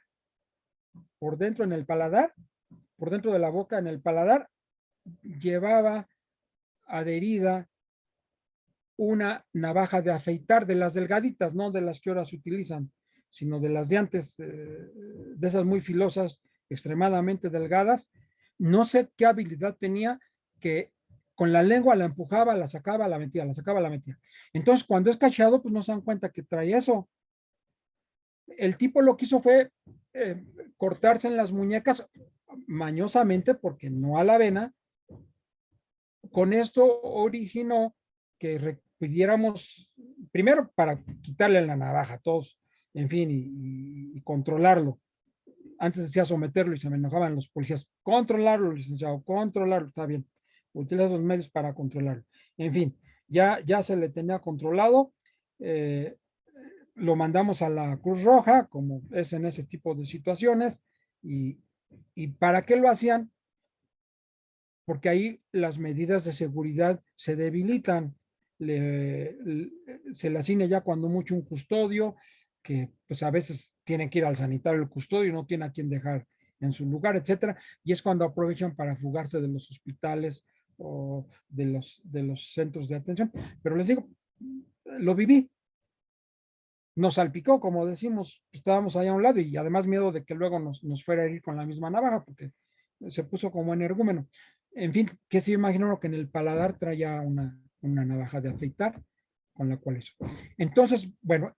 por dentro en el paladar, por dentro de la boca en el paladar, llevaba adherida una navaja de afeitar, de las delgaditas, no de las que ahora se utilizan, sino de las de antes, de esas muy filosas, extremadamente delgadas. No sé qué habilidad tenía, que con la lengua la empujaba, la sacaba, la metía, la sacaba, la metía. Entonces, cuando es cachado, pues no se dan cuenta que trae eso. El tipo lo que hizo fue cortarse en las muñecas mañosamente, porque no a la vena. Con esto originó que pidiéramos, primero para quitarle la navaja a todos, en fin, y controlarlo. Antes decía someterlo y se me enojaban los policías. Controlarlo, licenciado, controlarlo, está bien. Utiliza los medios para controlarlo. En fin, ya se le tenía controlado. Lo mandamos a la Cruz Roja, como es en ese tipo de situaciones. ¿Y para qué lo hacían? Porque ahí las medidas de seguridad se debilitan. Se le asigna ya cuando mucho un custodio, que pues a veces tiene que ir al sanitario el custodio, no tiene a quien dejar en su lugar, etcétera, y es cuando aprovechan para fugarse de los hospitales o de los centros de atención. Pero les digo, lo viví, nos salpicó, como decimos, estábamos allá a un lado y además miedo de que luego nos fuera a ir con la misma navaja, porque se puso como energúmeno. En fin, que se imaginó que en el paladar traía una navaja de afeitar con la cual hizo. Entonces, bueno,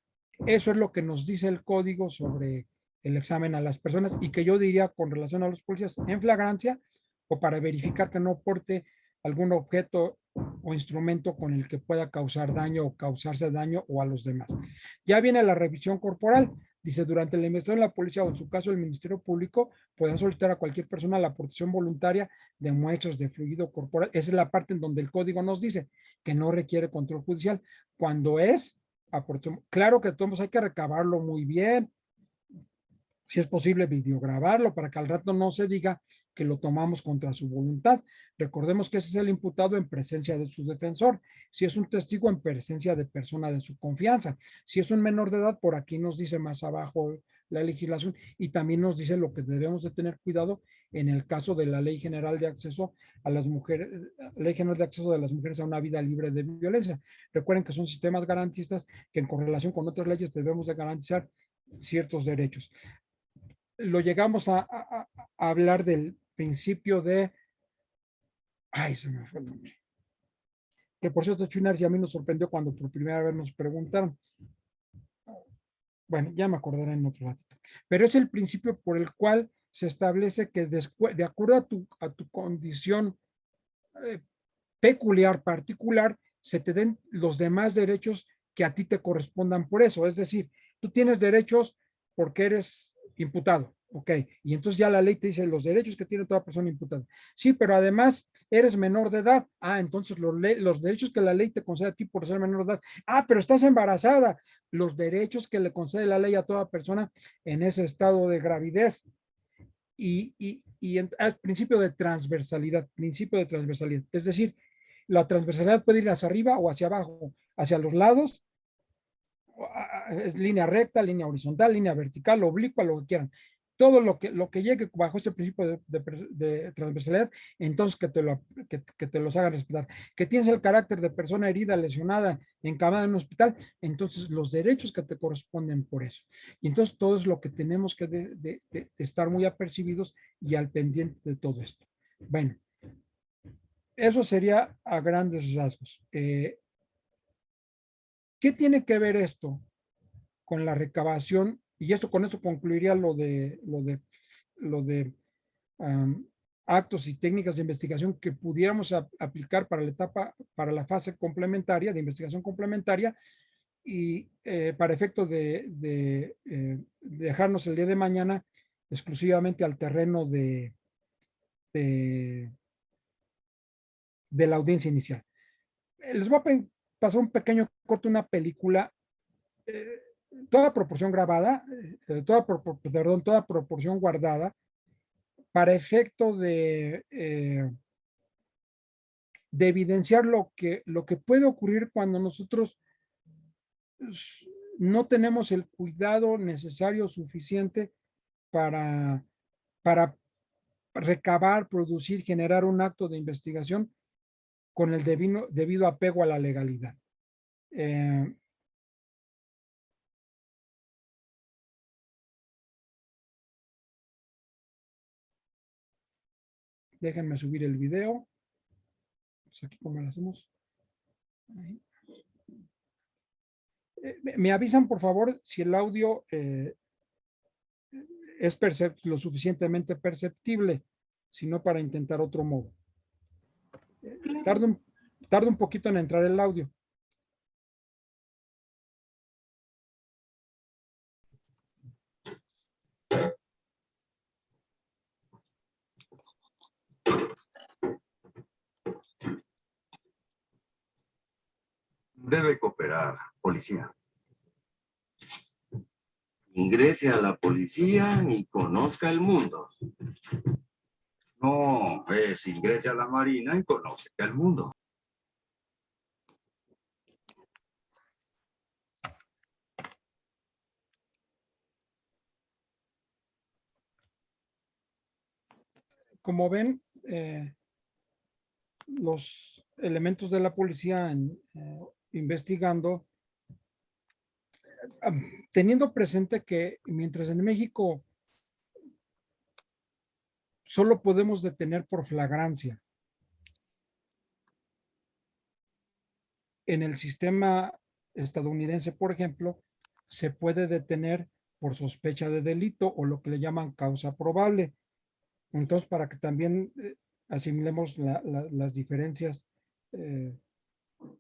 eso es lo que nos dice el código sobre el examen a las personas y que yo diría con relación a los policías en flagrancia o para verificar que no porte algún objeto o instrumento con el que pueda causar daño o causarse daño o a los demás. Ya viene la revisión corporal. Dice, durante la investigación de la policía o en su caso el Ministerio Público pueden solicitar a cualquier persona la aportación voluntaria de muestras de fluido corporal. Esa es la parte en donde el código nos dice que no requiere control judicial. Cuando es aportación, claro que todos hay que recabarlo muy bien. Si es posible videograbarlo para que al rato no se diga que lo tomamos contra su voluntad. Recordemos que ese es el imputado en presencia de su defensor. Si es un testigo, en presencia de persona de su confianza. Si es un menor de edad, por aquí nos dice más abajo la legislación y también nos dice lo que debemos de tener cuidado en el caso de la Ley General de Acceso a las Mujeres, Ley General de Acceso de las Mujeres a una vida libre de violencia. Recuerden que son sistemas garantistas que en correlación con otras leyes debemos de garantizar ciertos derechos. Lo llegamos a hablar del principio de, ay, se me fue el nombre, que por cierto, Chunar, y a mí nos sorprendió cuando por primera vez nos preguntaron. Bueno, ya me acordaré en otro ratito. Pero es el principio por el cual se establece que de acuerdo a tu condición peculiar, particular, se te den los demás derechos que a ti te correspondan por eso. Es decir, tú tienes derechos porque eres imputado, ¿ok? Y entonces ya la ley te dice los derechos que tiene toda persona imputada. Sí, pero además eres menor de edad. Ah, entonces los derechos que la ley te concede a ti por ser menor de edad. Ah, pero estás embarazada. Los derechos que le concede la ley a toda persona en ese estado de gravidez. Y al principio de transversalidad, es decir, la transversalidad puede ir hacia arriba o hacia abajo, hacia los lados, es línea recta, línea horizontal, línea vertical, oblicua, lo que quieran. todo lo que llegue bajo este principio de transversalidad, entonces que te los hagan respetar. Que tienes el carácter de persona herida, lesionada, encamada en un hospital, entonces los derechos que te corresponden por eso. Y entonces todo es lo que tenemos que de estar muy apercibidos y al pendiente de todo esto. Bueno, eso sería a grandes rasgos. ¿Qué tiene que ver esto con la recabación? Y esto con esto concluiría lo de actos y técnicas de investigación que pudiéramos aplicar para la etapa, para la fase complementaria, de investigación complementaria, y para efecto de dejarnos el día de mañana exclusivamente al terreno de la audiencia inicial. Les voy a pasar un pequeño corto, una película, toda proporción grabada, toda proporción guardada, para efecto de evidenciar lo que puede ocurrir cuando nosotros no tenemos el cuidado necesario suficiente para recabar, producir, generar un acto de investigación con el debido apego a la legalidad. Déjenme subir el video. Pues aquí, ¿cómo lo hacemos? Ahí. Me avisan, por favor, si el audio es lo suficientemente perceptible, sino para intentar otro modo. Tarda un poquito en entrar el audio. Debe cooperar, policía. Ingrese a la policía y conozca el mundo. No, ingrese a la Marina y conozca el mundo. Como ven, los elementos de la policía investigando, teniendo presente que mientras en México solo podemos detener por flagrancia, en el sistema estadounidense, por ejemplo, se puede detener por sospecha de delito o lo que le llaman causa probable. Entonces, para que también asimilemos las diferencias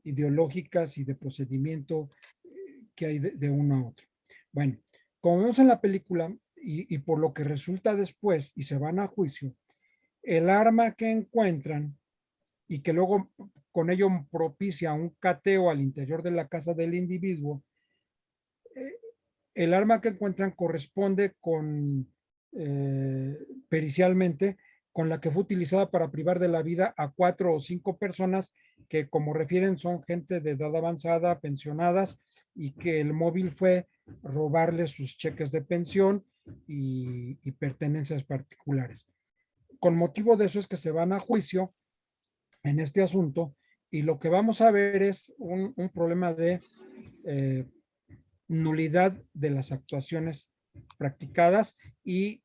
ideológicas y de procedimiento que hay de uno a otro. Bueno, como vemos en la película y por lo que resulta después y se van a juicio, el arma que encuentran y que luego con ello propicia un cateo al interior de la casa del individuo, el arma que encuentran corresponde pericialmente con la que fue utilizada para privar de la vida a 4 o 5 personas que, como refieren, son gente de edad avanzada, pensionadas, y que el móvil fue robarles sus cheques de pensión y pertenencias particulares. Con motivo de eso es que se van a juicio en este asunto, y lo que vamos a ver es un problema de nulidad de las actuaciones practicadas y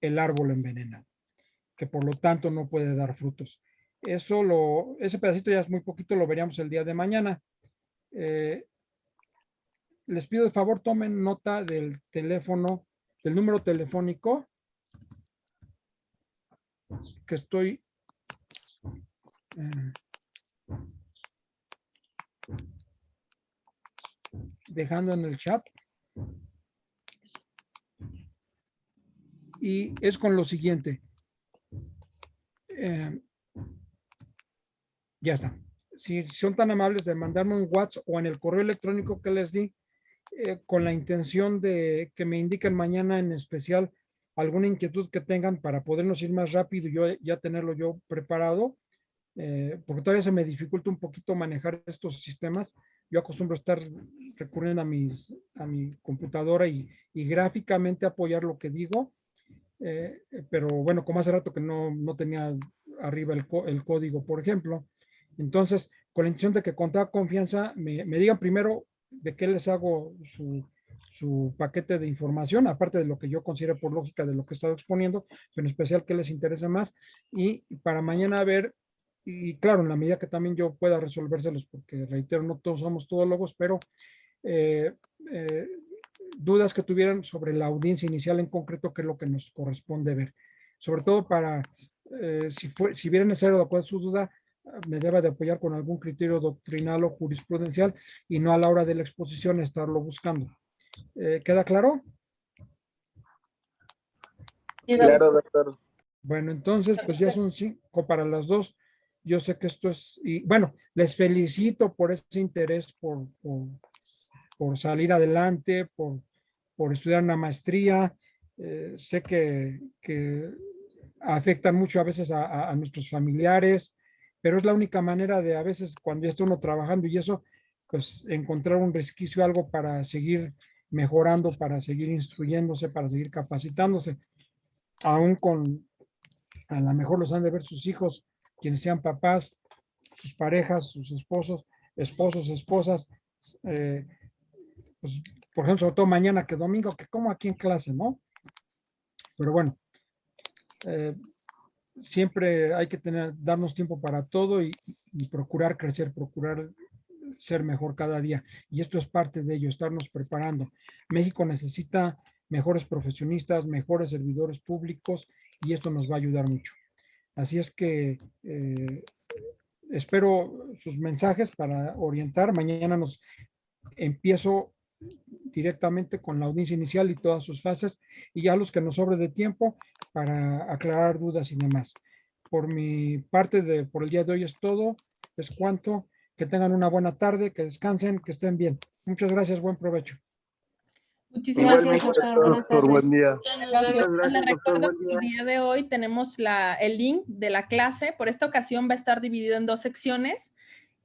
el árbol envenenado, que por lo tanto no puede dar frutos. Ese pedacito ya es muy poquito, lo veríamos el día de mañana. Les pido de favor tomen nota del teléfono, del número telefónico que estoy dejando en el chat, y es con lo siguiente. Ya está. Si son tan amables de mandarme un WhatsApp o en el correo electrónico que les di, con la intención de que me indiquen mañana en especial alguna inquietud que tengan para podernos ir más rápido y yo ya tenerlo yo preparado, porque todavía se me dificulta un poquito manejar estos sistemas. Yo acostumbro a estar recurriendo a a mi computadora y gráficamente apoyar lo que digo. Pero bueno, como hace rato que no tenía arriba el código, por ejemplo. Entonces, con la intención de que con toda confianza me digan primero de qué les hago su paquete de información, aparte de lo que yo considero por lógica de lo que he estado exponiendo, pero en especial qué les interesa más, y para mañana ver, y claro, en la medida que también yo pueda resolvérselos, porque reitero, no todos somos todólogos, pero eh, eh, dudas que tuvieran sobre la audiencia inicial en concreto, que es lo que nos corresponde ver. Sobre todo para, si viera necesario de acuerdo a su duda, me deba de apoyar con algún criterio doctrinal o jurisprudencial y no a la hora de la exposición estarlo buscando. ¿Queda claro? Claro, doctor. Bueno, entonces, pues ya son 5 para las 2. Yo sé que esto es, y bueno, les felicito por ese interés, por salir adelante, por estudiar una maestría. Sé que afectan mucho a veces a nuestros familiares, pero es la única manera de a veces cuando ya está uno trabajando y eso, pues encontrar un resquicio, algo para seguir mejorando, para seguir instruyéndose, para seguir capacitándose, aún con, a lo mejor los han de ver sus hijos, quienes sean papás, sus parejas, sus esposas, eh, pues, por ejemplo, sobre todo mañana que domingo, que como aquí en clase, ¿no? Pero bueno, eh, siempre hay que darnos tiempo para todo y procurar crecer, procurar ser mejor cada día. Y esto es parte de ello, estarnos preparando. México necesita mejores profesionistas, mejores servidores públicos y esto nos va a ayudar mucho. Así es que espero sus mensajes para orientar. Mañana empiezo directamente con la audiencia inicial y todas sus fases y ya los que nos sobre de tiempo para aclarar dudas y demás. Por mi parte, por el día de hoy es todo. Es cuanto. Que tengan una buena tarde, que descansen, que estén bien. Muchas gracias, buen provecho. Muchísimas Igualmente, gracias, doctor. Buenas Doctor, buen tardes. día. Gracias. Muchas gracias, Les doctor. recuerdo Buen que día. el día de hoy tenemos el link de la clase. Por esta ocasión va a estar dividido en 2 secciones.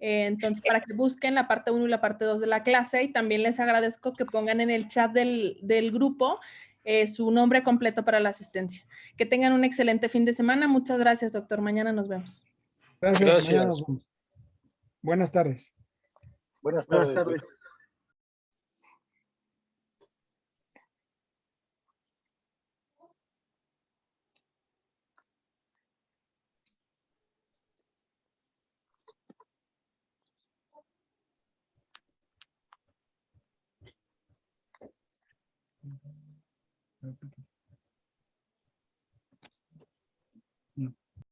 Entonces, para que busquen la parte 1 y la parte 2 de la clase. Y también les agradezco que pongan en el chat del grupo su nombre completo para la asistencia. Que tengan un excelente fin de semana. Muchas gracias, doctor. Mañana nos vemos. Gracias. Mañana nos vemos. Buenas tardes. Buenas tardes.